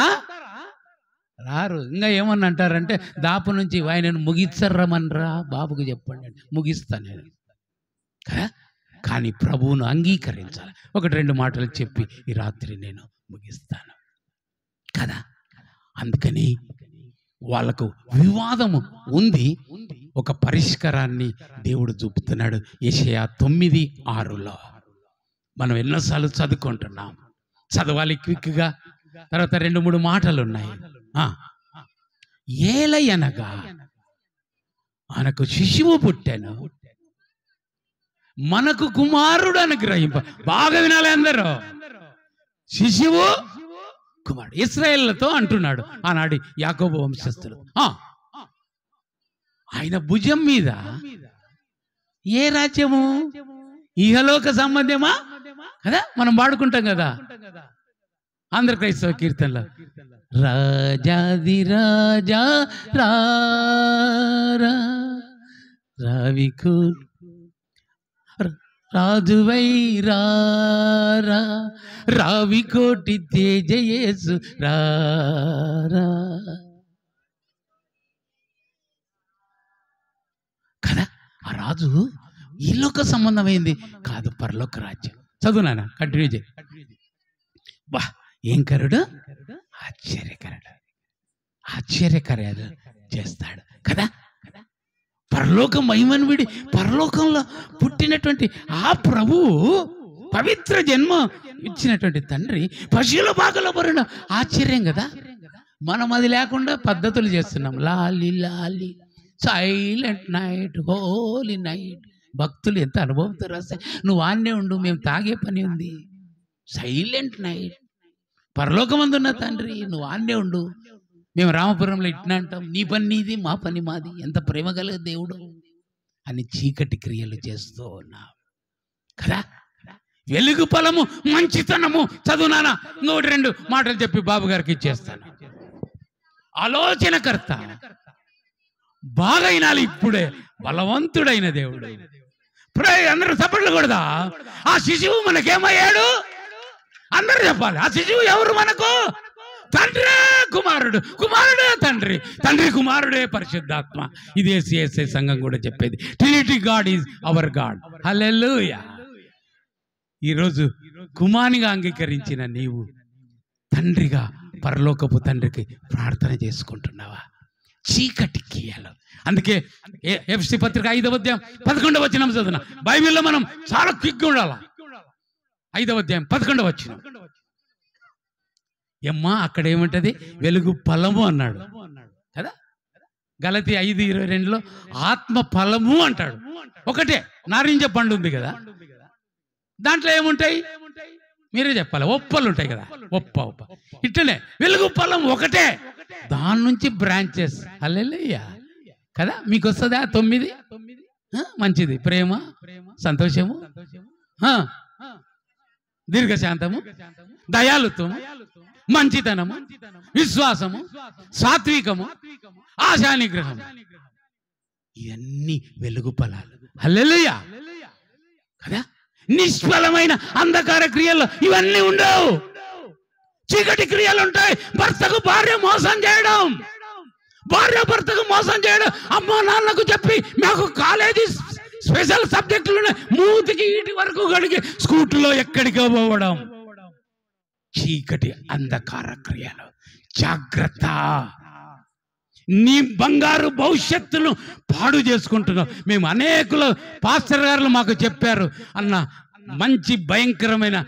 రారు. ఇంకా ఏమన్నా అంటారంటే దాపు నుంచి ఆయనను ముగిచ్చర్రమనరా బాబుకు చెప్పండి, ముగిస్తాను నేను కదా. కానీ ప్రభువును అంగీకరించాలి. 1-2 మాటలు చెప్పి ఈ రాత్రి నేను ముగిస్తాను కదా. అందుకని వాళ్ళకు వివాదము ఉంది, ఒక పరిష్కారాన్ని దేవుడు చూపుతున్నాడు. యెషయా 9:6లో మనం ఎన్నోసార్లు చదువుకుంటున్నాం, చదవాలి క్విక్గా. తర్వాత 2-3 మాటలు ఉన్నాయి. ఏలయనగా మనకు శిశువు పుట్టాను, మనకు కుమారుడు అనుగ్రహింప. బాగా వినాలి అందరూ. శిశువు కుమారుడు. ఇశ్రాయేలుతో అంటున్నాడు ఆనాడు యాకోబు వంశస్థులు. ఆయన భుజం మీద ఏ రాజ్యము? ఇహలోక సంబంధమా కదా. మనం వాడుకుంటాం కదా ఆంధ్ర క్రైస్తవ కీర్తనలో, రాజాది రాజా రావికు రాజువై రావి కోటి తేజయేసు కదా. ఆ రాజు ఈ లోక సంబంధమైంది కాదు, పరలోక రాజ్యం. చదువునానా, కంటిన్యూ చేయి. బా ఏం కరుడు, ఆశ్చర్యకరుడు, ఆశ్చర్యకర్యాలు చేస్తాడు కదా. పరలోకం మహిమను విడి పరలోకంలో పుట్టినటువంటి ఆ ప్రభువు, పవిత్ర జన్మ ఇచ్చినటువంటి తండ్రి పశువుల భాగంలో పడిన ఆశ్చర్యం కదా. మనం అది లేకుండా పద్ధతులు చేస్తున్నాం. లాలి లాలి, సైలెంట్ నైట్, హోలీ నైట్. భక్తులు ఎంత అనుభవంతో రాస్తే, నువ్వు ఆన్నే ఉండు, మేము తాగే పని ఉంది. సైలెంట్ నైట్, పరలోకమందున్న తండ్రి నువ్వు ఆన్నే ఉండు, మేము రామపురంలో ఇట్లా అంటాం, నీ పని నీది, మా పని మాది. ఎంత ప్రేమ కలిగే దేవుడు అని చీకటి క్రియలు చేస్తూ ఉన్నాం కదా. వెలుగు ఫలము మంచితనము. చదువునానా, 1-2 మాటలు చెప్పి బాబు గారికి ఇచ్చేస్తాను. ఆలోచనకర్త, బాగా అయినాలి ఇప్పుడే, బలవంతుడైన దేవుడు. అందరూ సపోర్ట్లు కొడదా. ఆ శిశువు మనకేమయ్యాడు? అందరూ చెప్పాలి. ఆ శిశువు ఎవరు మనకు? తండ్రే కుమారుడు, కుమారుడే తండ్రి, తండ్రి కుమారుడే పరిశుద్ధాత్మ. ఇదే సిఎస్ఐ సంఘం కూడా చెప్పేది. Trinity god is our god. Hallelujah. ఈరోజు కుమారునిగా అంగీకరించిన నీవు తండ్రిగా, పరలోకపు తండ్రికి ప్రార్థన చేసుకుంటున్నావా? చీకటి కీయలు. అందుకే ఎఫ్ఎస్సీ పత్రిక 5వ అధ్యాయం 11వ వచనం చదువున. బైబిల్లో మనం చాలా క్విక్గా ఉండాలి. 5వ అధ్యాయం 11వ వచనం. ఎమ్మా అక్కడ ఏమంటది? వెలుగు ఫలము అన్నాడు కదా. గలతీ 5:22లో ఆత్మ ఫలము అంటాడు. ఒకటే నారింజ పండు ఉంది కదా, దాంట్లో ఏముంటాయి మీరే చెప్పాలి. ఒప్పలు ఉంటాయి కదా, ఒప్ప ఇట్లనే వెలుగు ఫలం ఒకటే, దాని నుంచి బ్రాంచెస్. హల్లెలూయా కదా. మీకు వస్తుందా 9? మంచిది. ప్రేమ, సంతోషము, దీర్ఘశాంతము, దయాళుత్వము, మంచితనము, విశ్వాసము, సాత్వికము, ఆశానిగ్రహము. ఇవన్నీ వెలుగు ఫలాలు. హల్లెలూయా. నిష్ఫలమైన అంధకార క్రియలు ఇవన్నీ ఉండవు. చీకటి క్రియలు ఉంటాయి. భర్తకు భార్య మోసం చేయడం, భార్య భర్తకు మోసం చేయడం, అమ్మ నాన్నకు చెప్పి మాకు కాలేజీ స్పెషల్ సబ్జెక్టులు మూతికి ఇటు వరకు గడిగి స్కూటర్లో ఎక్కడికో పోవడం. చీకటి అంధకార క్రియలు. జాగ్రత్త, నీ బంగారు భవిష్యత్తును పాడు చేసుకుంటున్నావు. మేము అనేకుల పాస్టర్ గారు మాకు చెప్పారు అన్న, మంచి భయంకరమైన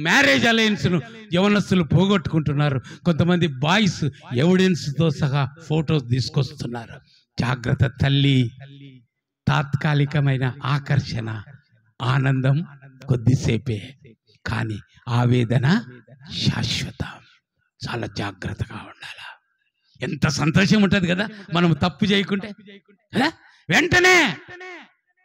మ్యారేజ్ అలయన్స్ను యవనస్తులు పోగొట్టుకుంటున్నారు. కొంతమంది బాయ్స్ ఎవిడెన్స్తో సహా ఫోటోస్ తీసుకొస్తున్నారు. జాగ్రత్త తల్లి. తాత్కాలికమైన ఆకర్షణ, ఆనందం కొద్దిసేపే, కానీ ఆవేదన శాశ్వతం. చాలా జాగ్రత్తగా ఉండాలి. ఎంత సంతోషం ఉంటుంది కదా మనం తప్పు చేయకుంటే కదా. వెంటనే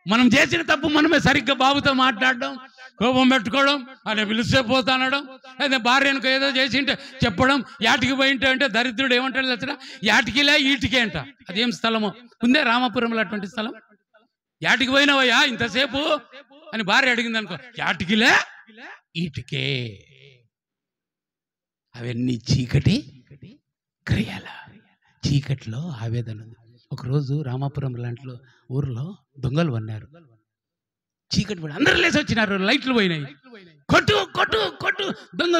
మనం చేసిన తప్పు మనమే సరిగ్గా బాబుతో మాట్లాడడం, కోపం పెట్టుకోవడం, ఆయన పిలిస్తే పోతానడం, అదే భార్యనుకు ఏదో చేసింటే చెప్పడం, యాటికి పోయింటే అంటే దరిద్రుడు ఏమంటాడు తెలిసిన, యాటికిలే ఈటికే అంట. అదేం స్థలమో ఉందే రామాపురంలో అటువంటి స్థలం. యాటికి పోయినావయ్యా ఇంతసేపు అని భార్య అడిగింది అనుకో, యాటికిలే ఈటికే. అవన్నీ చీకటి క్రియల. చీకటిలో ఆవేదన ఉంది. ఒకరోజు రామాపురం లాంటి ఊర్లో దొంగలు పన్నారు. చీకటి పడి అందరూ లేచి వచ్చినారు, లైట్లు పోయినాయి. కొట్టు కొట్టు కొట్టు దొంగ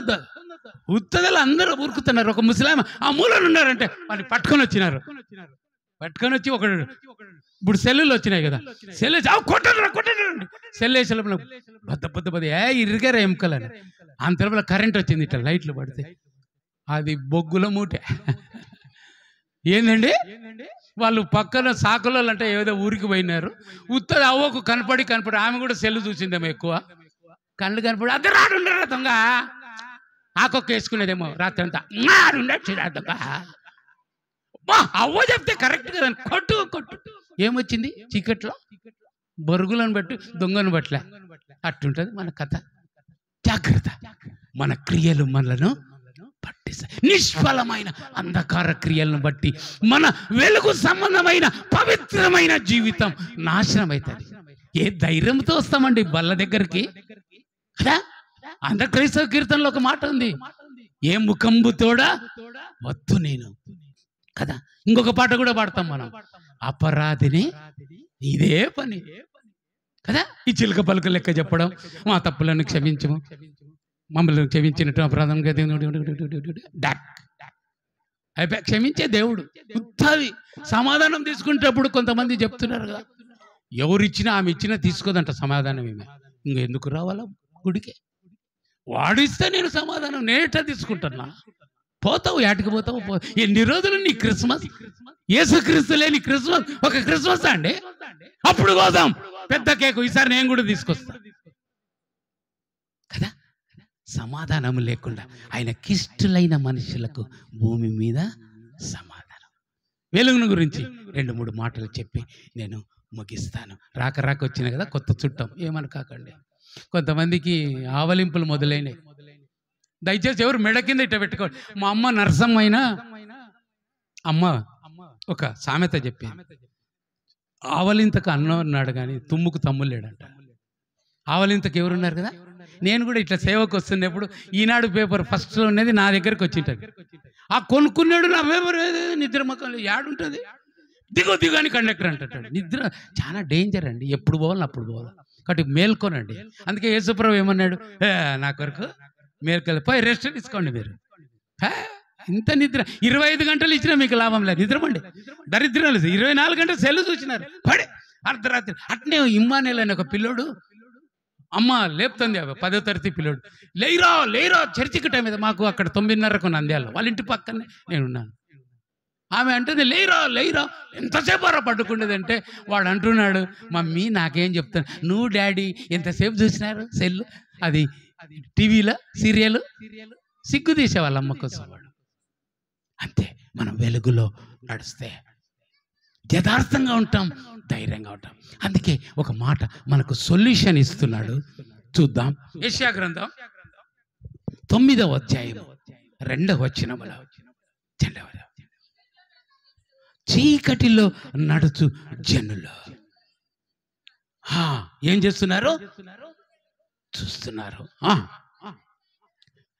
ఉత్తదలు అందరూ ఉరుకుతున్నారు. ఒక ముస్లాం ఆ మూలలో ఉన్నారంటే వాడిని పట్టుకొని వచ్చినారు. పట్టుకొని వచ్చి ఒకడు, ఇప్పుడు సెల్లులు వచ్చినాయి కదా, సెల్ కొట్టండి కొట్టండి, సెల్ వేసే బద్ద బద్ద బద్ద ఇరిగారా ఎముకలని. అంతలో కరెంట్ వచ్చింది, ఇట్లా లైట్లు పడితే అది బొగ్గుల మూటే. ఏందండి, వాళ్ళు పక్కన సాకులలో అంటే ఏదో ఊరికి పోయినారు. ఉత్తది అవ్వకు కనపడి ఆమె కూడా సెల్లు చూసిందేమో ఎక్కువ, కళ్ళు కనపడి అద్దరు రాడుండరా దొంగ, ఆకొక్క వేసుకునేదేమో రాత్రి అంతా దొంగ. అవ్వ చెప్తే కరెక్ట్ కదా, కొట్టు కొట్టు. ఏమొచ్చింది చీకట్లో, బొరుగులను బట్టి దొంగను బట్లే. అట్టుంటది మన కథ. జాగ్రత్త, మన క్రియలు మనలను పట్టిస్తాయి. నిష్ఫలమైన అంధకార క్రియలను బట్టి మన వెలుగు సంబంధమైన పవిత్రమైన జీవితం నాశనం అవుతుంది. ఏ ధైర్యంతో వస్తామండి బల్ల దగ్గరికి కదా. అంత క్రైస్తవ కీర్తనలో ఒక మాట ఉంది, ఏ ముఖంబుతోడా వద్దు నేను కదా. ఇంకొక పాట కూడా పాడతాం మనం, అపరాధిని ఇదే పని కదా. ఈ చిలుక పలుక లెక్క చెప్పడం, మా తప్పులను క్షమించము, మమ్మల్ని క్షమించినట్టు అపరాధంగా అయిపోయి క్షమించే దేవుడు. ఉత్తది సమాధానం తీసుకునేటప్పుడు కొంతమంది చెప్తున్నారు కదా, ఎవరిచ్చినా ఆమె ఇచ్చినా తీసుకోదంట సమాధానం. ఏమే ఇంకెందుకు రావాలా గుడికే, వాడిస్తే నేను సమాధానం నేట తీసుకుంటున్నా. పోతావు, యాటికి పోతావు. ఎన్ని రోజులు నీ క్రిస్మస్, యేసుక్రీస్తు లేని క్రిస్మస్ ఒక క్రిస్మస్ అండి. అప్పుడు పోదాం పెద్ద కేకు, ఈసారి నేను కూడా తీసుకొస్తా కదా. సమాధానం లేకుండా ఆయన కిష్టులైన మనుషులకు భూమి మీద సమాధానం. వెలుగును గురించి 2-3 మాటలు చెప్పి నేను ముగిస్తాను. రాక వచ్చిన కదా కొత్త చుట్టం, ఏమని కాకండి. కొంతమందికి ఆవలింపులు మొదలైనవి. దయచేసి ఎవరు మెడ కింద ఇట్ట పెట్టుకోండి. మా అమ్మ నరసమ్మైనా అమ్మ ఒక సామెత చెప్పి, ఆవలింతకు అన్నం ఉన్నాడు కానీ తుమ్ముకు తమ్ముడు లేడంట. ఆవలింతకు ఎవరున్నారు కదా. నేను కూడా ఇట్లా సేవకు వస్తున్నప్పుడు ఈనాడు పేపర్ ఫస్ట్లో ఉన్నది నా దగ్గరకు వచ్చింటది. ఆ కొనుక్కున్నాడు నా పేపర్ నిద్ర మొక్కలు యాడుంటుంది, దిగు దిగు అని కండక్టర్ అంటాడు. నిద్ర చాలా డేంజర్ అండి, ఎప్పుడు పోవాలి అప్పుడు పోవాలి. కాబట్టి మేల్కోనండి. అందుకే యేసుప్రభు ఏమన్నాడు, నా కొరకు మేల్కొల్లి పోయి రెస్ట్ తీసుకోండి మీరు. ఇంత నిద్ర 25 గంటలు ఇచ్చినా మీకు లాభం లేదు. నిద్రమండి దరిద్రం లేదు. 24 గంటలు సెల్లు చూసినారు పడే అర్ధరాత్రి. అట్నే ఇమ్మానేల్ అనే ఒక పిల్లోడు, అమ్మ లేపుతుంది, 10వ తరగతి పిల్లోడు, లేయిరా లేయిరా చర్చికి టైం మీద. మాకు అక్కడ 9:30కు నంద్యాలలో, వాళ్ళ ఇంటి పక్కనే నేనున్నాను. ఆమె అంటుంది లేయిరా లేయిరా, ఎంతసేపు అరా పట్టుకునేదంటే వాడు అంటున్నాడు, మమ్మీ నాకేం చెప్తాను, నువ్వు డాడీ ఎంతసేపు చూసినారు సెల్లు, అది టీవీలో సీరియల్, సిగ్గు తీసేవాళ్ళ అమ్మ కోసం. వాడు అంతే. మనం వెలుగులో నడిస్తే యథార్థంగా ఉంటాం, ధైర్యంగా ఉంటాం. అందుకే ఒక మాట మనకు సొల్యూషన్ ఇస్తున్నాడు, చూద్దాం. యెషయా గ్రంథం 9వ అధ్యాయం 2వ వచనములో, చీకటిలో నడుచు జనులు ఏం చేస్తున్నారు? చూస్తున్నారు.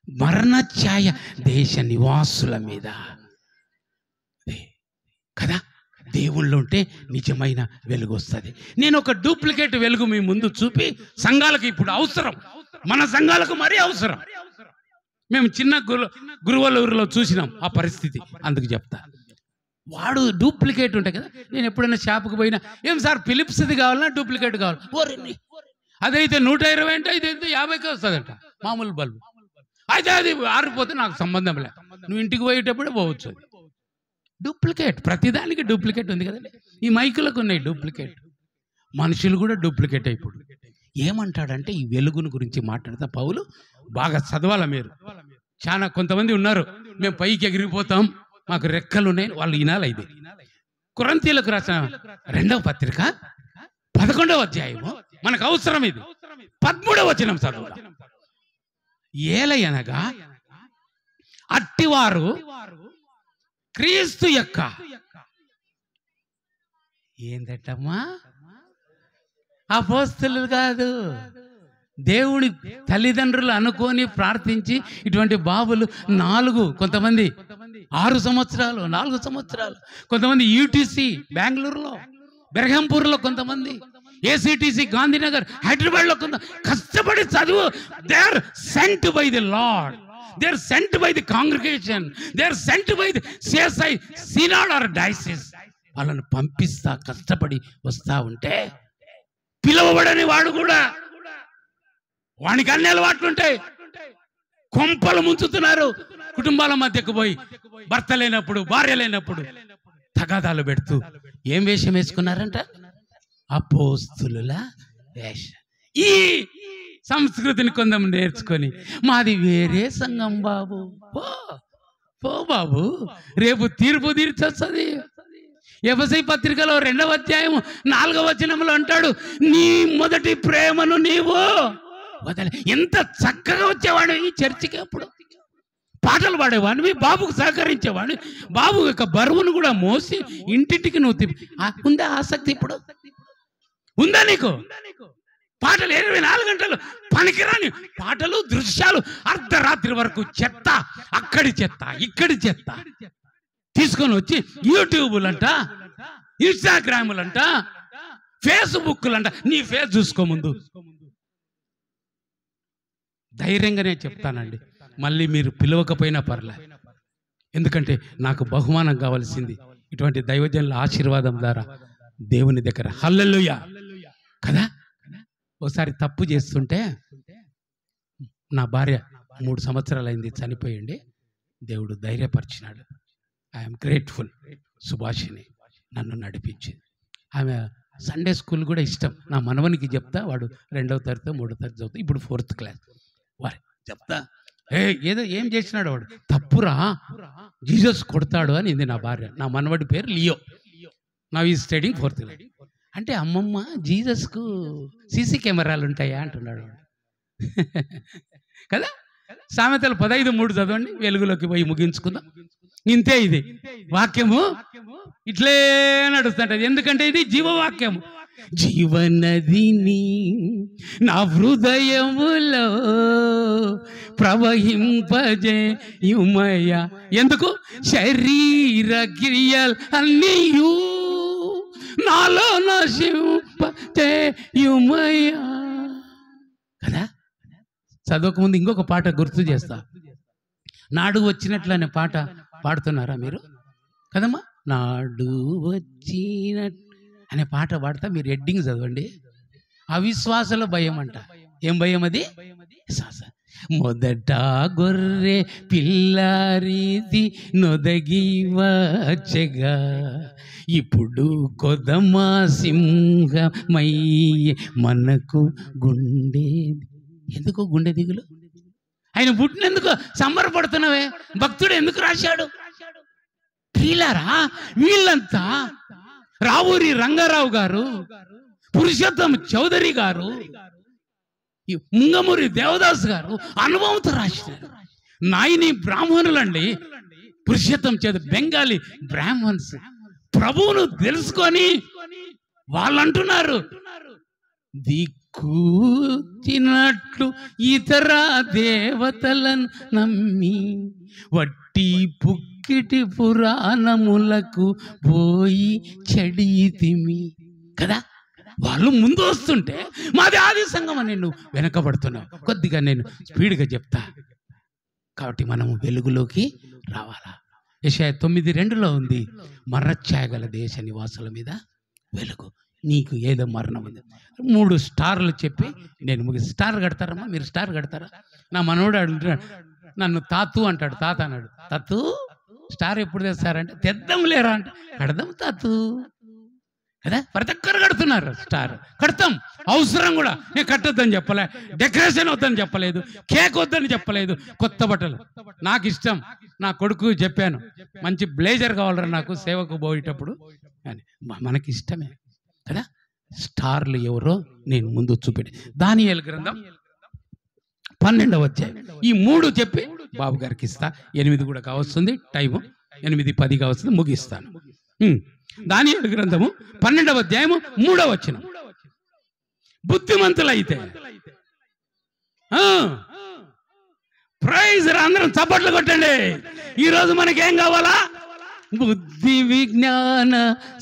మరణ ఛాయ దేశ నివాసుల మీద కదా. దేవుళ్ళు ఉంటే నిజమైన వెలుగు వస్తుంది. నేను ఒక డూప్లికేట్ వెలుగు మీ ముందు చూపి, సంఘాలకు ఇప్పుడు అవసరం, మన సంఘాలకు మరీ అవసరం. మేము చిన్న గురువలూరులో చూసినాం ఆ పరిస్థితి. అందుకు చెప్తా, వాడు డూప్లికేట్ ఉంటాయి కదా. నేను ఎప్పుడైనా షాపుకి పోయినా, ఏం సార్ ఫిలిప్స్ది కావాలన్నా డూప్లికేట్ కావాలి, ఓరి అదైతే 120 అంటే ఇదైతే 50కి వస్తుందంట మామూలు బల్బు. అయితే అది ఆరిపోతే నాకు సంబంధం లేదు, నువ్వు ఇంటికి పోయేటప్పుడే పోవచ్చు. అది డూప్లికేట్, ప్రతిదానికి డూప్లికేట్ ఉంది కదండి. ఈ మైకులకు ఉన్నాయి డూప్లికేట్, మనుషులు కూడా డూప్లికేట్ అయిపోడు. ఏమంటాడంటే ఈ వెలుగును గురించి మాట్లాడతా పౌలు. బాగా చదవాల మీరు. చాలా కొంతమంది ఉన్నారు, మేము పైకి ఎగిరిపోతాం, మాకు రెక్కలు ఉన్నాయి, వాళ్ళు వినాలి. ఇది కొరింథీయులకు రాసిన 2వ పత్రిక 11వ అధ్యాయము, మనకు అవసరం. ఇది 13వ వచనం చదువు. ఏలయనగా అట్టివారు క్రీస్తు యొక్క ఏందటమ్మా అపోస్తలులు కాదు, దేవుడి తల్లిదండ్రులు అనుకొని ప్రార్థించి ఇటువంటి బాబులు 4, కొంతమంది 6 సంవత్సరాలు, 4 సంవత్సరాలు, కొంతమంది యూటీసీ బెంగళూరులో, బెర్హంపూర్లో, కొంతమంది ఏసీటీసీ గాంధీనగర్, హైదరాబాద్లో కొంత కష్టపడి చదువు. They are sent by the Lord, they are sent by the congregation, they are sent by the CSI synod or diocese. వాళ్ళని పంపిస్తా కష్టపడి వస్తా ఉంటే పిలువబడని వాడు కూడా, వానికి అన్ని అలవాట్లు ఉంటాయి, కొంపలు ముంచుతున్నారు. కుటుంబాల మధ్యకు పోయి భర్త లేనప్పుడు, భార్య లేనప్పుడు తగాదాలు పెడుతూ ఏం వేషం వేసుకున్నారంట? అపోస్తులుల వేషం. ఈ సంస్కృతిని కొంచెం నేర్చుకొని, మాది వేరే సంఘం బాబు, పో బాబు, రేపు తీర్పు తీర్చొస్తుంది. ఎఫెసీ పత్రికలో 2వ అధ్యాయం 4వ వచనంలో అంటాడు, నీ మొదటి ప్రేమను నీవు వదల. ఎంత చక్కగా వచ్చేవాడు ఈ చర్చికి. అప్పుడు పాటలు పాడేవాడివి, బాబుకు సహకరించేవాడిని, బాబు యొక్క బరువును కూడా మోసి ఇంటింటికి నువ్వు ఉందా ఆసక్తి? ఇప్పుడు ఉందా నీకు? పాటలు 24 గంటలు పనికిరాని పాటలు, దృశ్యాలు, అర్ధరాత్రి వరకు చెత్త, అక్కడి చెత్త, ఇక్కడి చెత్త తీసుకొని వచ్చి యూట్యూబులంట, ఇన్స్టాగ్రాములంట, ఫేస్బుక్లంట. నీ ఫేస్ చూసుకో ముందు. ధైర్యంగానే చెప్తానండి, మళ్ళీ మీరు పిలవకపోయినా పర్లే, ఎందుకంటే నాకు బహుమానం కావాల్సింది ఇటువంటి దైవజనుల ఆశీర్వాదం ద్వారా దేవుని దగ్గర. హల్లెలూయా కదా. ఒకసారి తప్పు చేస్తుంటే, నా భార్య 3 సంవత్సరాలు అయింది చనిపోయింది, దేవుడు ధైర్యపరిచినాడు. I'm grateful. సుభాషిని నన్ను నడిపించింది. ఆమె సండే స్కూల్ కూడా ఇష్టం. నా మనవనికి చెప్తా, వాడు 2వ తరగతి 3వ తరగతి చదువుతా, ఇప్పుడు 4th క్లాస్. వారి చెప్తా, ఏదో ఏం చేసినాడు వాడు, తప్పురా, జీసస్ కొడతాడు అని ఇంది నా భార్య. నా మనవడి పేరు లియో, నవ్ ఈ స్టడీయింగ్ 4th క్లాస్. అంటే అమ్మమ్మ జీసస్కు సీసీ కెమెరాలు ఉంటాయా అంటున్నాడు కదా. సామెతలు 15:3 చదవండి, వెలుగులోకి పోయి ముగించుకుందాం. ఇంతే, ఇది వాక్యము ఇట్లే నడుస్తుంటది, ఎందుకంటే ఇది జీవవాక్యము. జీవనదిని నా హృదయములో ప్రవహింపజేయుమయ. ఎందుకు? శరీర క్రియలు అన్నీయు నాలో నశింపజేయుమయ కదా. చదవకముందు ఇంకొక పాట గుర్తు చేస్తా. నాడు వచ్చినట్లు అనే పాట పాడుతున్నారా మీరు కదమ్మా? నాడు వచ్చినట్లు అనే పాట పాడతా, మీరు హెడ్డింగ్ చదవండి. అవిశ్వాసల భయం అంట. ఏం భయం అది? విశ్వాస. మొదట గొర్రె పిల్లారీది నొదగి వచ్చగా, ఇప్పుడు కొదమా సింహమయ్యే మనకు గుండెది. ఎందుకు గుండె దిగులు? ఆయన పుట్టినందుకు సంబరపడుతున్నావే. భక్తుడు ఎందుకు రాశాడు? ప్రియులారా, వీళ్ళంతా రావూరి రంగారావు గారు, పురుషోత్తం చౌదరి గారు, ముంగమూరి దేవదాస్ గారు అనుభవంతో రాసినారు. నాయని బ్రాహ్మణులండి, పురుషోత్తం చౌదరి బెంగాలీ బ్రాహ్మణ్స్ ప్రభువును తెలుసుకొని వాళ్ళు అంటున్నారు, దిక్కుచినట్లు ఇతర దేవతలను నమ్మి వట్టి పుక్కిటి పురాణములకు పోయి చెడితిమి కదా. వాళ్ళు ముందు వస్తుంటే మాది ఆది సంఘం అని నువ్వు వెనకబడుతున్నావు. కొద్దిగా నేను స్పీడ్గా చెప్తా. కాబట్టి మనము వెలుగులోకి రావాలా. యెషయా 9:2 ఉంది, మర్రఛాయగల దేశ నివాసుల మీద వెలుగు. నీకు ఏదో మరణం ఉంది. 3 స్టార్లు చెప్పి నేను ముగిసి. స్టార్ కడతారమ్మా మీరు? స్టార్ కడతారా? నా మనోడు అడుగుతున్నాడు, నన్ను తాతు అంటాడు. తాత అన్నాడు, తాతు స్టార్ ఎప్పుడు తెస్తారంటే తెద్దాం లేరా అంటే కడదాం తాతు కదా. ప్రతి ఒక్కరు కడుతున్నారు స్టార్. కడతాం, అవసరం కూడా. నేను కట్టొద్దని చెప్పలే, డెకరేషన్ వద్దని చెప్పలేదు, కేక్ వద్దని చెప్పలేదు, కొత్త బట్టలు నాకు ఇష్టం. నా కొడుకు చెప్పాను, మంచి బ్లేజర్ కావాలరా నాకు సేవకు పోయేటప్పుడు అని. మనకి ఇష్టమే కదా. స్టార్లు ఎవరో నేను ముందు చూపెట్టి. దానియేలు గ్రంథం 12వ అధ్యాయం ఈ 3 చెప్పి బాబు గారికి ఇస్తా. 8 కూడా కావస్తుంది, టైము 8:10 కావస్తుంది, ముగిస్తాను. దానియేలు గ్రంథము 12వ అధ్యాయము 3వ వచనం. బుద్ధిమంతులైతే ప్రైజ్ అందరం చప్పట్లు కొట్టండి. ఈరోజు మనకేం కావాలా? బుద్ధి విజ్ఞాన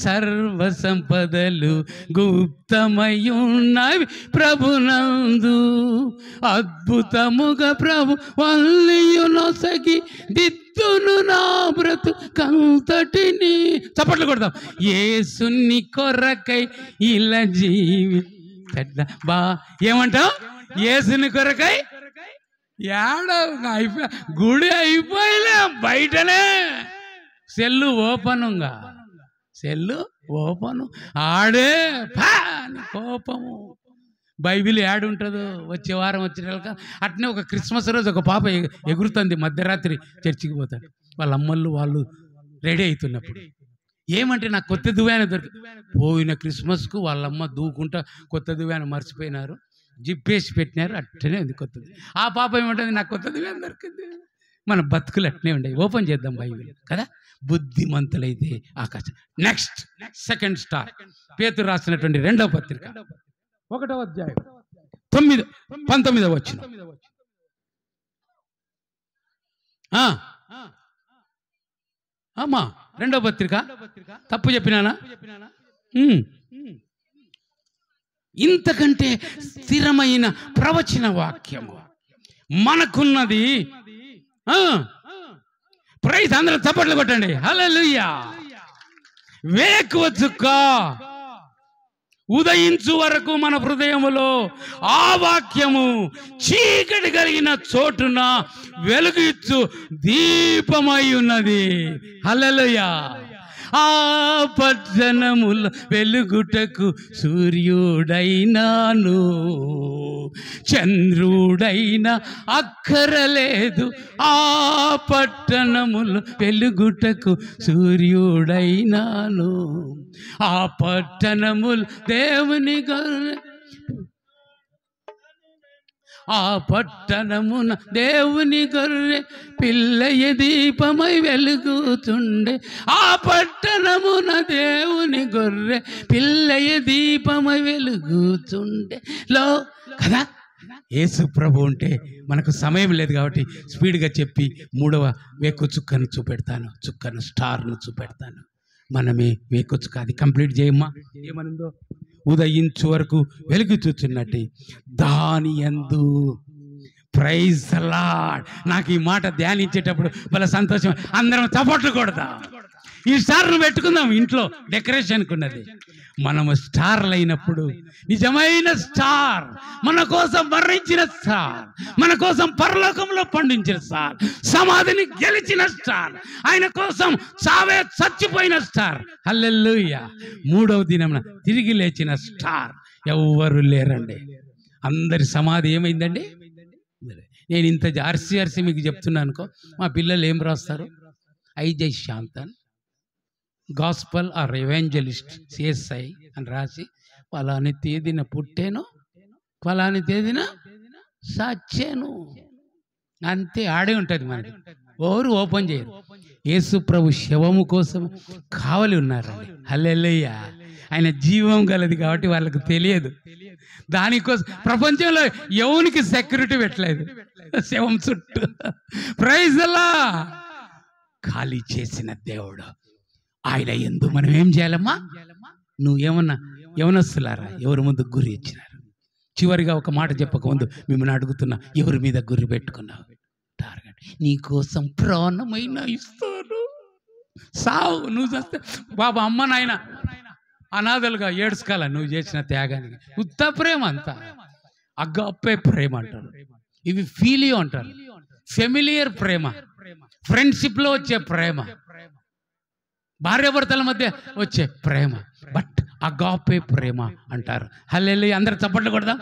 సర్వ సంపదలు గుప్తమయున్నవి ప్రభునందు, అద్భుతముగా ప్రభు వల్లియునొసగి దిద్దును నా బ్రతుకంతటిని. చప్పట్లు కొడతాం. యేసుని కొరకై ఇలా జీవి బా. ఏమంటావు? యేసుని కొరకై అయిపోయి గుడి అయిపోయిలే, బయటనే సెల్లు ఓపెనుగా, సెల్లు ఓపెను ఆడే కోపము. బైబిల్ యాడ్ ఉంటుందో వచ్చే వారం వచ్చిన అట్నే. ఒక క్రిస్మస్ రోజు ఒక పాప ఎగురుతుంది, మధ్యరాత్రి చర్చికి పోతాడు. వాళ్ళ అమ్మళ్ళు వాళ్ళు రెడీ అవుతున్నప్పుడు ఏమంటే నాకు కొత్త దువ్వాన దొరికి. పోయిన క్రిస్మస్కు వాళ్ళమ్మ దూకుంటా కొత్త దువ్వాన మర్చిపోయినారు, జిప్పేసి పెట్టినారు, అట్టనే ఉంది కొత్తది. ఆ పాప ఏమంటుంది, నాకు కొత్త దువ్వాన దొరికింది. మన బతుకులు అట్నే ఉండేవి. ఓపెన్ చేద్దాం బైబిల్ కదా. బుద్ధిమంతులైతే ఆకాశం. నెక్స్ట్ సెకండ్ స్టార్, పేతురు రాసినటువంటి 2వ పత్రిక 1వ అధ్యాయం 19వ వచనం. అమ్మా 2వ పత్రిక తప్పు చెప్పినానా? ఇంతకంటే స్థిరమైన ప్రవచన వాక్యము మనకున్నది. ప్రైజ్ అందరూ చప్పట్లు కొట్టండి. హల్లెలూయా. వేకువ చుక్క ఉదయించు వరకు మన హృదయములో ఆ వాక్యము చీకటి కలిగిన చోటున వెలుగు ఇచ్చు దీపమై ఉన్నది. హల్లెలూయా. ఆ పట్టణముల వెలుగుటకు సూర్యుడైనాను చంద్రుడైనా అక్కరలేదు. ఆ పట్టణముల వెలుగుటకు సూర్యుడైనాను. ఆ పట్టణములు దేవుని గొర్రె, ఆ పట్టణమున దేవుని గొర్రె పిల్లయ దీపమై వెలుగుతుండే. ఆ పట్టణమున దేవుని గొర్రె పిల్లయ దీపమై వెలుగుతుండే లో కదా. యేసు ప్రభు ఉంటే మనకు సమయం లేదు కాబట్టి స్పీడ్గా చెప్పి 3వ వేకు చుక్కను చూపెడతాను, చుక్కను స్టార్ను చూపెడతాను. మనమే వేకు చుక్క. అది కంప్లీట్ చేయమ్మా. ఏమనుందో? ఉదయించు వరకు వెలుగు చూచున్నట్టు దాని యందు. Praise the Lord. నాకు ఈ మాట ధ్యానించేటప్పుడు వాళ్ళ సంతోషం. అందరం చప్పట్లు కొడతాం. ఈ స్టార్ను పెట్టుకుందాం ఇంట్లో, డెకరేషన్కి ఉన్నది. మనము స్టార్లు అయినప్పుడు నిజమైన స్టార్, మన కోసం మరణించిన స్టార్, మన కోసం పరలోకంలో పండించిన స్టార్, సమాధిని గెలిచిన స్టార్, ఆయన కోసం చచ్చిపోయిన స్టార్. హల్లెలూయా. 3వ దినమున తిరిగి లేచిన స్టార్ ఎవ్వరు లేరండి. అందరి సమాధి ఏమైందండి? నేను ఇంత అరిసి మీకు చెప్తున్నాను అనుకో. మా పిల్లలు ఏం రాస్తారు? ఐజై shantoon gospel are evangelist CSI అని రాసి పలాని తేదీన పుట్టాను, పలాని తేదీన సచ్చాను, అంతే. ఆడే ఉంటుంది మనకి. ఎవరు ఓపెన్ చేయరు. యేసు ప్రభు శవము కోసం కావలి ఉన్నారండి. హల్లెలూయా. ఆయన జీవం గలది కాబట్టి వాళ్ళకు తెలియదు. దానికోసం ప్రపంచంలో ఎవరికి సెక్యూరిటీ పెట్టలేదు శవం చుట్టూ. ప్రైజ్ అలా ఖాళీ చేసిన దేవుడు ఆయన యందు మనం ఏం చేయాలమ్మా? నువ్వు యవనస్తులారా ఎవరి ముందు గురి ఇచ్చినారు? చివరిగా ఒక మాట చెప్పక ముందు మిమ్మల్ని అడుగుతున్నా, ఎవరి మీద గురి పెట్టుకున్నావు? టార్గెట్ నీకోసం ప్రాణమైన ఇస్తాను. సావు, నువ్వు చేస్తే బాబా అమ్మ నాయన అనాథలుగా ఏడ్చుకోవాల నువ్వు చేసిన త్యాగానికి. ఉత్త ప్రేమ అంతా అగాపే ప్రేమ అంటారు, ఇవి ఫీలియో అంటారు, ఫెమిలియర్ ప్రేమ, ఫ్రెండ్షిప్ లో వచ్చే ప్రేమ, భార్యాభర్తల మధ్య వచ్చే ప్రేమ, బట్ అగాపే ప్రేమ అంటారు. హల్లెలూయా, అందరు చప్పట్లు కొడదాం.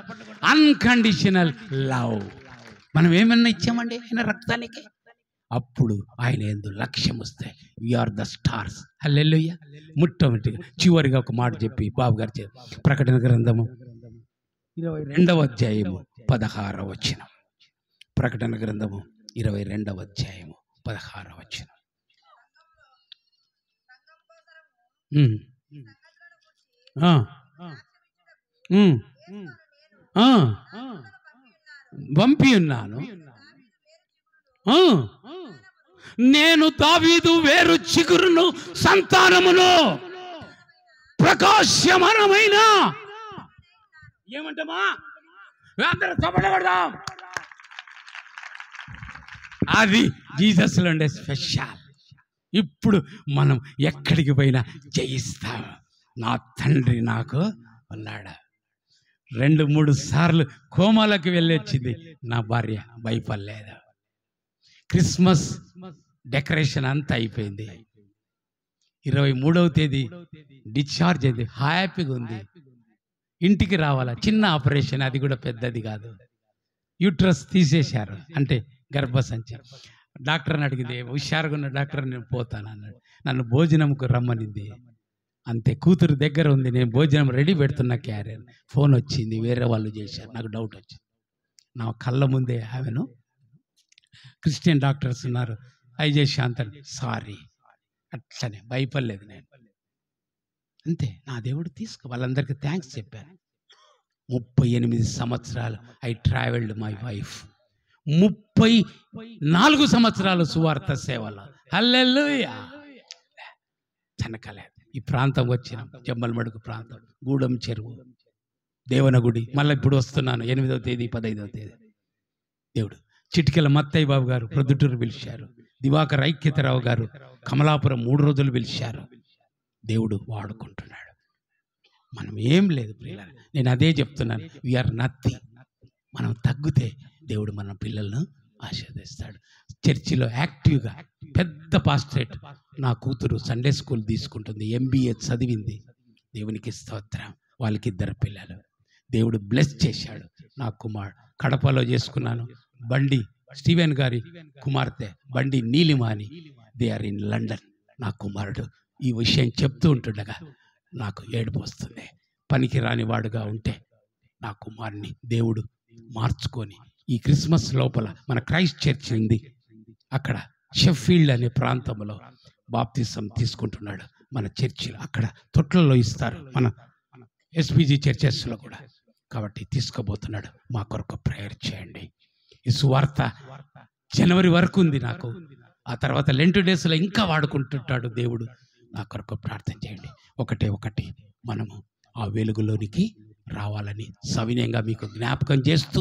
Unconditional love. మనం ఏమన్నా ఇచ్చామండి ఆయన రక్తానికి? అప్పుడు ఆయన యందు లక్ష్యం వస్తే వీఆర్ ద స్టార్స్. హల్లెలూయా. మొట్టమొదటిగా చివరిగా ఒక మాట చెప్పి బాబు గారు ప్రకటన గ్రంథము 22వ అధ్యాయము 16వ వచనం. ప్రకటన గ్రంథము 22వ అధ్యాయము 16వ వచనం. పంపి ఉన్నాను. నేను దావీదు వేరు చిగురును సంతానమును ప్రకాశమానమైన ఏమంటామా అందరూ చప్పడబడదాం. అది జీసస్లో ఉండే స్పెషల్. ఇప్పుడు మనం ఎక్కడికి పోయినా జయిస్తాం. నా తండ్రి నాకు ఉన్నాడు. 2-3 సార్లు కోమాలకు వెళ్ళి వచ్చింది నా భార్య, భయపడలేదు. క్రిస్మస్ డెకరేషన్ అంతా అయిపోయింది. 23వ తేదీ డిశ్చార్జ్ అయింది. హ్యాపీగా ఉంది. ఇంటికి రావాలా, చిన్న ఆపరేషన్, అది కూడా పెద్దది కాదు. యూట్రస్ తీసేశారు, అంటే గర్భసంచి. డాక్టర్ని అడిగింది, హుషారుగా ఉన్న డాక్టర్, నేను పోతాను అన్నాడు. నన్ను భోజనంకు రమ్మనింది. అంతే, కూతురు దగ్గర ఉంది, నేను భోజనం రెడీ పెడుతున్నా, క్యారియర్ ఫోన్ వచ్చింది, వేరే వాళ్ళు చేశారు. నాకు డౌట్ వచ్చింది. నా కళ్ళ ముందే ఆమెను క్రిస్టియన్ డాక్టర్స్ ఉన్నారు, అవి చేసి అంటాను, సారీ, అట్లనే భయపడలేదు నేను. అంతే, నా దేవుడు వాళ్ళందరికీ థ్యాంక్స్ చెప్పాను. 38 సంవత్సరాలు ఐ ట్రావెల్డ్ మై వైఫ్. 34 సంవత్సరాలు సువార్త సేవలో. హల్లెలూయా. చనకలేదు. ఈ ప్రాంతం వచ్చిన జమ్మలమడుగు ప్రాంతం, గూడెం చెరువు, దేవనగుడి. మళ్ళీ ఇప్పుడు వస్తున్నాను 8వ తేదీ 15వ తేదీ. దేవుడు చిటికెల మత్తయ్య బాబు గారు ప్రొద్దుటూరు పిలిచారు. దివాకర్ ఐక్యతరావు గారు కమలాపురం 3 రోజులు పిలిచారు. దేవుడు వాడుకుంటున్నాడు. మనం ఏం లేదు పిల్లలు. నేను అదే చెప్తున్నాను, వీఆర్ నథింగ్. మనం తగ్గితే దేవుడు మన పిల్లలను ఆశీర్వదిస్తాడు. చర్చిలో యాక్టివ్గా పెద్ద పాస్టరేట్, నా కూతురు సండే స్కూల్ తీసుకుంటుంది, MBA చదివింది. దేవునికి స్తోత్రం. వాళ్ళకి 2 పిల్లలు దేవుడు బ్లెస్ చేశాడు. నా కుమారుడు కడపలో చేసుకున్నాను. బండి స్టీవెన్ గారి కుమార్తె బండి నీలిమాని, దే ఆర్ ఇన్ లండన్. నా కుమారుడు ఈ విషయం చెప్తూ ఉంటుండగా నాకు ఏడుపు వస్తుంది. పనికి రాని వాడుగా ఉంటే నా కుమారుని దేవుడు మార్చుకొని ఈ క్రిస్మస్ లోపల మన క్రైస్ట్ చర్చ్ ఉంది, అక్కడ షెఫీల్డ్ అనే ప్రాంతంలో బాప్తిసం తీసుకుంటున్నాడు. మన చర్చిలో అక్కడ తొట్లలో ఇస్తారు, మన SPG చర్చెస్లో కూడా. కాబట్టి తీసుకోబోతున్నాడు. మా కొరకు ప్రేయర్ చేయండి. ఈ సువార్త జనవరి వరకు ఉంది నాకు. ఆ తర్వాత లెంట్ డేస్లో ఇంకా వాడుకుంటుంటాడు దేవుడు. నా కొరకు ప్రార్థన చేయండి. ఒకటి మనము ఆ వెలుగులోనికి రావాలని సవినయంగా మీకు జ్ఞాపకం చేస్తూ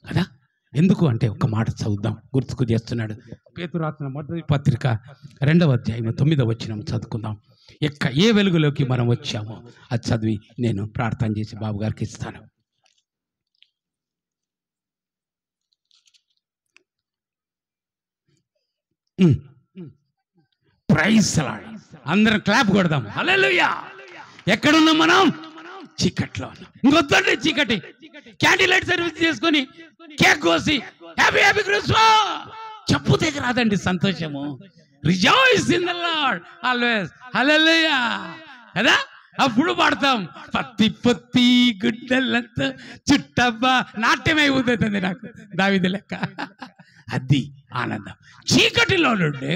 కదా. ఎందుకు అంటే ఒక మాట చదువుదాం, గుర్తుకు చేస్తున్నాడు. పేతురు రాసిన మొదటి పత్రిక 2వ అధ్యాయం 9వ వచనం చదువుకుందాం. ఏ వెలుగులోకి మనం వచ్చామో అది చదివి నేను ప్రార్థన చేసి బాబు గారికి ఇస్తాను. Praise lord. అందరం క్లాప్ కొడదాం. హల్లెలూయా. ఎక్కడున్నాం మనం? చీకట్లో ఉన్నాం. ఇంకొద్దండి చీకటి. క్యాండిల్ లైట్ సర్వీస్ చేసుకొని కేక్ కోసి హ్యాపీ హ్యాపీ క్రిస్మస్ చెప్పు దగ్గర రాదండి సంతోషము. Rejoice in the lord always. Hallelujah కదా. అప్పుడు పాడతాం, పత్తి గుడ్డలంతా చుట్టబ్బా, నాట్యం అయిపోతుంది నాకు దావీదు లెక్క. అది ఆనందం. చీకటిలో నుండి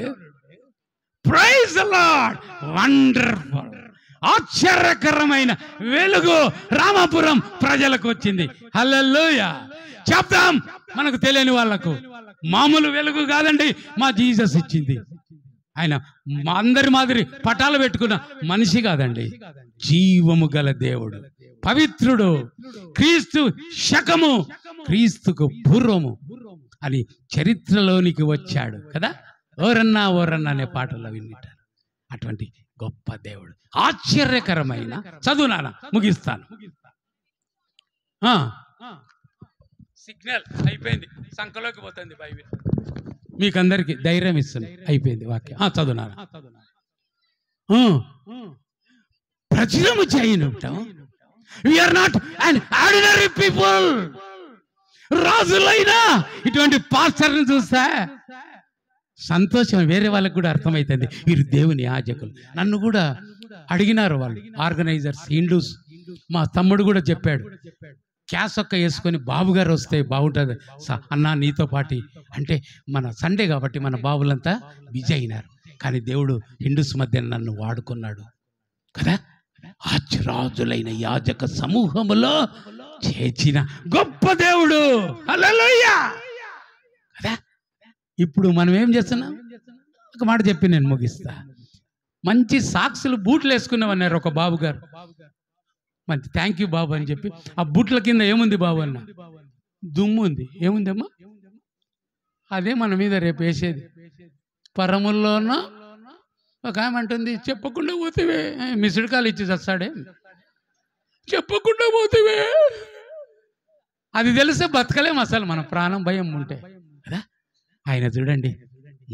ప్రైజ్ ద లార్డ్, వండర్ఫుల్ ఆశ్చర్యకరమైన వెలుగు రామాపురం ప్రజలకు వచ్చింది. హల్లెలూయా. చెప్తాం మనకు తెలియని వాళ్ళకు, మామూలు వెలుగు కాదండి, మా జీసస్ ఇచ్చింది. ఆయన మా అందరి మాదిరి పటాలు పెట్టుకున్న మనిషి కాదండి, జీవము గల దేవుడు, పవిత్రుడు, క్రీస్తు శకము, క్రీస్తుకు పూర్వము అని చరిత్రలోనికి వచ్చాడు కదా. ఓరన్నా ఓరన్నా అనే పాటల్లో వింటారు. అటువంటి గొప్ప దేవుడు, ఆశ్చర్యకరమైన. చదువు నాన్న, ముగిస్తాను. సిగ్నల్ అయిపోయింది, సంఖలోకి పోతుంది బైబిల్. మీకు అందరికి ధైర్యం ఇస్తుంది. అయిపోయింది వాక్యం. చదువు నాన్న. ప్రచురము చేయనుంటాం. We are not an ordinary people. రాజులైనా ఇటువంటి పాస్టర్ని చూస్తా సంతోషం. వేరే వాళ్ళకి కూడా అర్థమవుతుంది, వీరు దేవుని యాజకులు. నన్ను కూడా అడిగినారు వాళ్ళు, ఆర్గనైజర్స్, హిందూస్. మా తమ్ముడు కూడా చెప్పాడు, క్యాసొక్క వేసుకొని బాబు గారు వస్తే బాగుంటుంది అన్నా నీతో పాటి అంటే. మన సండే కాబట్టి మన బాబులంతా బిజీ అయినారు, కానీ దేవుడు హిందూస్ మధ్య నన్ను వాడుకున్నాడు కదా. రాజులైన యాజక సమూహములో చేర్చిన గొప్ప దేవుడు. హల్లెలూయా కదా. ఇప్పుడు మనం ఏం చేస్తున్నాం? ఒక మాట చెప్పి నేను ముగిస్తా. మంచి సాక్సులు బూట్లు వేసుకున్నామన్నారు ఒక బాబు గారు. మంచి థ్యాంక్ యూ బాబు అని చెప్పి, ఆ బూట్ల కింద ఏముంది బాబు అన్న? దుమ్ము ఉంది. ఏముందమ్మా? అదే మన మీద రేపు వేసేది. పరముల్లోనో ఒక ఆమె అంటుంది, చెప్పకుండా పోతేవే, మిస్డ్ కాల్ ఇచ్చి చస్తాడే, చెప్పకుండా పోతేవే. అది తెలిసే బతకలేం అసలు, మన ప్రాణం భయం ఉంటే కదా. ఆయన చూడండి,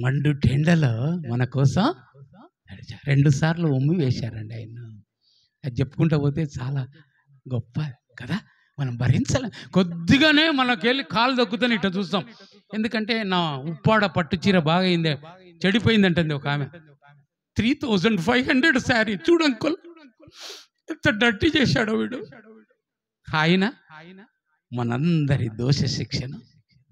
మండు టెండలో మన కోసం 2 సార్లు ఉమ్మి వేశారండి ఆయన. అది చెప్పుకుంటూ పోతే చాలా గొప్ప కదా. మనం భరించలేం. కొద్దిగానే మనకెళ్ళి కాలు దొక్కుతాను ఇట్లా చూస్తాం. ఎందుకంటే నా ఉప్పాడ పట్టు చీర బాగా అయింది, చెడిపోయిందంటుంది ఒక ఆమె. 3500 శారీ చూడంకుల్, ఎంత డర్టీ చేశాడో వీడు. ఆయన మనందరి దోష శిక్షను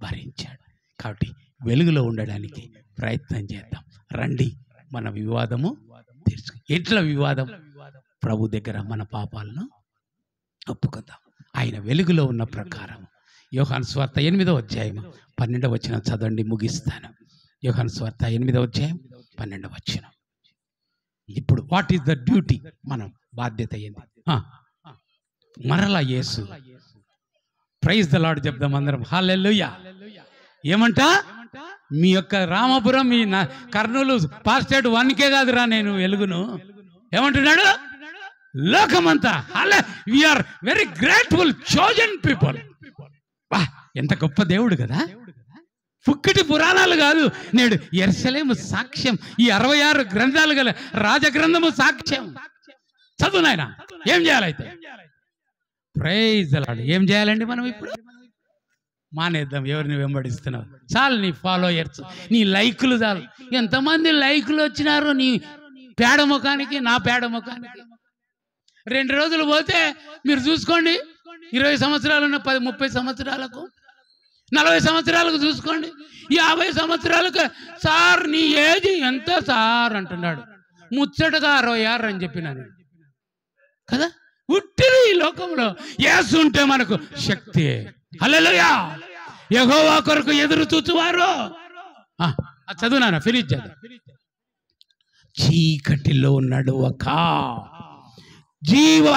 భరించాడు. కాబట్టి వెలుగులో ఉండడానికి ప్రయత్నం చేద్దాం. రండి, మన వివాదము తెలుసు. ఎట్లా వివాదం? ప్రభు దగ్గర మన పాపాలను ఒప్పుకుందాం. ఆయన వెలుగులో ఉన్న ప్రకారం. యోహాను సువార్త 8వ అధ్యాయం 12వ వచనం చదవండి, ముగిస్తాను. యోహాను సువార్త 8వ అధ్యాయం 12వ వచనం. ఇప్పుడు వాట్ ఈస్ ద డ్యూటీ? మనం బాధ్యత ఏంది? మరలా యేసు, ప్రైజ్ ద లార్డ్ చెప్దాం అందరం. హల్లెలూయా. ఏమంట? మీ యొక్క రామాపురం, మీ కర్నూలు పాస్టేట్ 1కే కాదురా నేను వెలుగును. ఏమంటున్నాడు? లోకమంతా. We are very grateful chosen people. ఎంత గొప్ప దేవుడు కదా. పుక్కటి పురాణాలు కాదు, నేడు యెరూషలేము సాక్ష్యం. ఈ 66 గ్రంథాలు గల రాజగ్రంథము సాక్ష్యం. చదువు నాయన. ఏం చేయాలైతే? Praise the lord. ఏం చేయాలండి మనం ఇప్పుడు? మానేద్దాం ఎవరిని వెంబడిస్తున్నావు. చాలు నీ ఫాలోయర్స్, నీ లైకులు చాలు. ఎంతమంది లైకులు వచ్చినారు నీ పేడ ముఖానికి, నా పేడ ముఖానికి. 2 రోజులు పోతే మీరు చూసుకోండి, 20 సంవత్సరాలున్న 30 సంవత్సరాలకు, 40 సంవత్సరాలకు చూసుకోండి, 50 సంవత్సరాలకు. సార్ నీ ఏజ్ ఎంత సార్ అంటున్నాడు. ముచ్చటగా 66 అని చెప్పినాను కదా. ఉట్టిది ఈ లోకంలో. యేసు ఉంటే మనకు శక్తి. హల్లెలూయా. యెహోవా కొరకు ఎదురు చూచువారు. చదువునా, ఫినిష్ చేద్దాం. చీకటిలో నడువక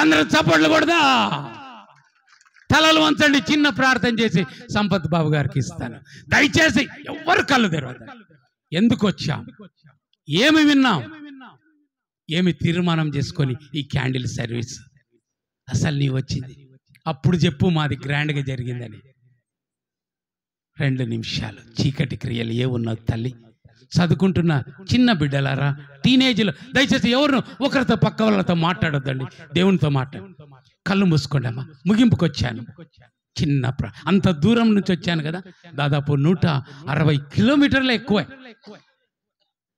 అందరూ చప్పట్లు కొడదా. తలలు వంచండి. చిన్న ప్రార్థన చేసి సంపత్ బాబు గారికి ఇస్తాను. దయచేసి ఎవరు కళ్ళు తెరవద్దు. ఎందుకు వచ్చాం? ఏమి విన్నాం? ఏమి తీర్మానం చేసుకొని ఈ క్యాండిల్ సర్వీస్ అసలు నీ వచ్చింది అప్పుడు చెప్పు, మాది గ్రాండ్గా జరిగిందని. 2 నిమిషాలు. చీకటి క్రియలు ఏ ఉన్నది తల్లి? చదువుకుంటున్న చిన్న బిడ్డలారా, టీనేజ్లో దయచేసి ఎవరు ఒకరితో పక్క వాళ్ళతో మాట్లాడొద్దండి. దేవునితో మాట్లాడు. కళ్ళు మూసుకోండి అమ్మా. ముగింపుకి వచ్చాను. చిన్న అంత దూరం నుంచి వచ్చాను కదా, దాదాపు 160 కిలోమీటర్లు ఎక్కువ.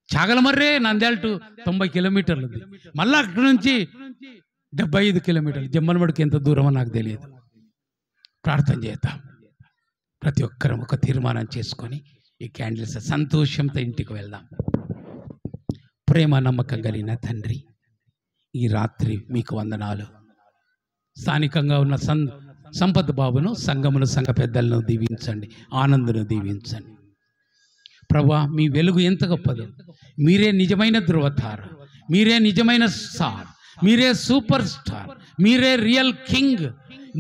చాగలమర్రే నంద్యాల టు 90 కిలోమీటర్లు ఉంది. మళ్ళీ అక్కడి నుంచి 75 కిలోమీటర్లు. జమ్మలమడికి ఎంత దూరమో నాకు తెలియదు. ప్రార్థన చేద్దాం. ప్రతి ఒక్కరం ఒక తీర్మానం చేసుకొని ఈ క్యాండిల్స్ సంతోషంతో ఇంటికి వెళ్దాం. ప్రేమ నమ్మకం కలిగిన తండ్రి, ఈ రాత్రి మీకు వందనాలు. స్థానికంగా ఉన్న సంపత్ బాబును, సంఘమును, సంఘ పెద్దలను దీవించండి, ఆనందును దీవించండి. ప్రభా, మీ వెలుగు ఎంత గొప్పదో. మీరే నిజమైన ధృవతార, మీరే నిజమైన స్టార్, మీరే సూపర్ స్టార్, మీరే రియల్ కింగ్.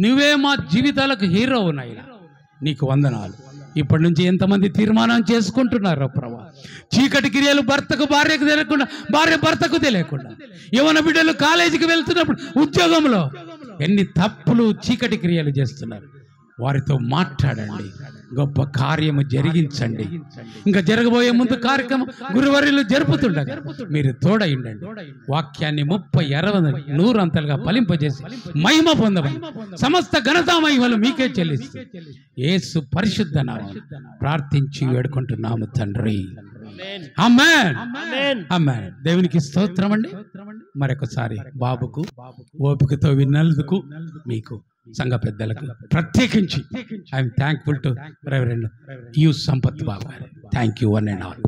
నువ్వే మా జీవితాలకు హీరో నాయనా. నీకు వందనాలు. ఇప్పటి నుంచి ఎంతమంది తీర్మానం చేసుకుంటున్నారో ప్రభా, చీకటి క్రియలు భర్తకు భార్యకు తెలియకుండా, భార్య భర్తకు తెలియకుండా, యవన బిడ్డలు కాలేజీకి వెళ్తున్నప్పుడు, ఉద్యోగంలో ఎన్ని తప్పులు చీకటి క్రియలు చేస్తున్నారు. వారితో మాట్లాడండి, గొప్ప కార్యము జరిగించండి. ఇంకా జరగబోయే ముందు కార్యక్రమం గురువారిలో జరుపుతుండగా మీరు తోడయిండండి. వాక్యాన్ని 30, 60, 100 అంతలుగా ఫలింపజేసి మహిమ పొందమని సమస్త ఘనతా మహిమలు మీకే చెల్లిస్తూ యేసు పరిశుద్ధ నామమున ప్రార్థించి వేడుకుంటున్నాము తండ్రి. ఆమేన్, ఆమేన్. దేవునికి స్తోత్రం అండి. మరొకసారి బాబుకు ఓపికతో విన్నందుకు మీకు, సంఘ పెద్దలకు ప్రత్యేకించి I'm thankful to reverend U Sampath Babu garu. Thank you one and all.